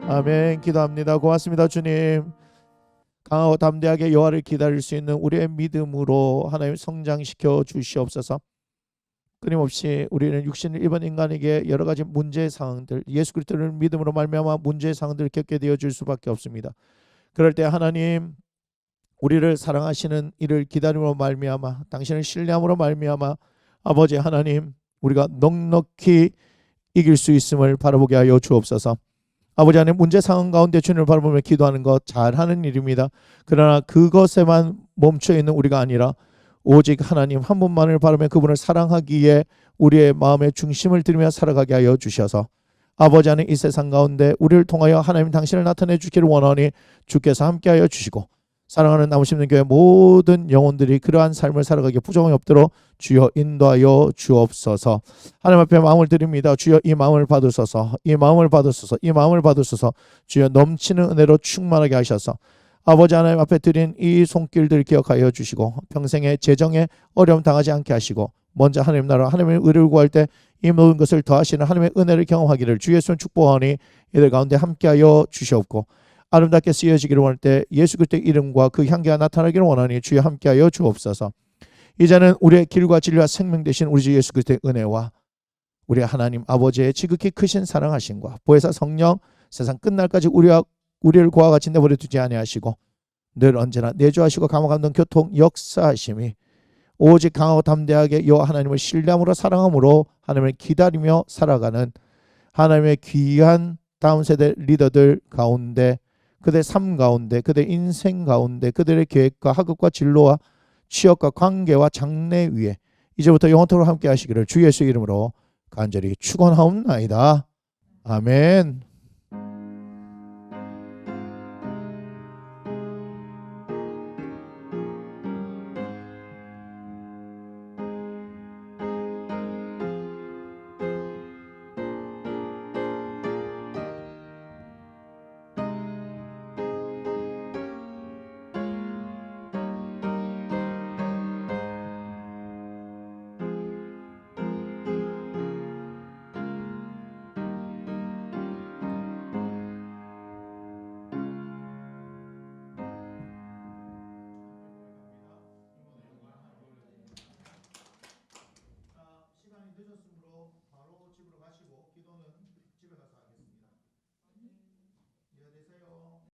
아멘. 기도합니다. 고맙습니다, 주님. 강하고 담대하게 여호와를 기다릴 수 있는 우리의 믿음으로 하나님 성장시켜 주시옵소서. 끊임없이 우리는 육신을 입은 인간에게 여러 가지 문제 상황들, 예수 그리스도를 믿음으로 말미암아 문제 상황들을 겪게 되어 줄 수밖에 없습니다. 그럴 때 하나님, 우리를 사랑하시는 이를 기다림으로 말미암아, 당신을 신뢰함으로 말미암아 아버지 하나님, 우리가 넉넉히 이길 수 있음을 바라보게 하여 주옵소서. 아버지 하나님, 문제 상황 가운데 주님을 바라보며 기도하는 것 잘하는 일입니다. 그러나 그것에만 멈춰 있는 우리가 아니라 오직 하나님 한 분만을 바라며 그분을 사랑하기에 우리의 마음의 중심을 들이며 살아가게 하여 주셔서 아버지 하나님, 이 세상 가운데 우리를 통하여 하나님 당신을 나타내 주기를 원하니 주께서 함께하여 주시고, 사랑하는 나무심는 교회 모든 영혼들이 그러한 삶을 살아가기에 부정이 없도록 주여 인도하여 주옵소서. 하나님 앞에 마음을 드립니다. 주여 이 마음을 받으소서, 이 마음을 받으소서, 이 마음을 받으소서. 주여 넘치는 은혜로 충만하게 하셔서 아버지 하나님 앞에 드린 이 손길들 기억하여 주시고, 평생의 재정에 어려움 당하지 않게 하시고, 먼저 하나님 나라 하나님의 의를 구할 때 이 모든 것을 더하시는 하나님의 은혜를 경험하기를 주 예수는 축복하니 이들 가운데 함께하여 주시옵고, 아름답게 쓰여지기를 원할 때 예수 그리스도의 이름과 그 향기가 나타나기를 원하니 주여 함께하여 주옵소서. 이제는 우리의 길과 진리와 생명 되신 우리 주 예수 그리스도의 은혜와 우리 하나님 아버지의 지극히 크신 사랑하심과 보혜사 성령, 세상 끝날까지 우리를 그와 같이 내버려 두지 아니하시고 늘 언제나 내주하시고 감화감동 교통 역사하심이 오직 강하고 담대하게 여호와 하나님을 신뢰함으로 사랑함으로 하나님을 기다리며 살아가는 하나님의 귀한 다음 세대 리더들 가운데, 그들의 삶 가운데, 그들의 인생 가운데, 그들의 계획과 학업과 진로와 취업과 관계와 장래 위에 이제부터 영원토록 함께 하시기를 주 예수 이름으로 간절히 축원하옵나이다. 아멘.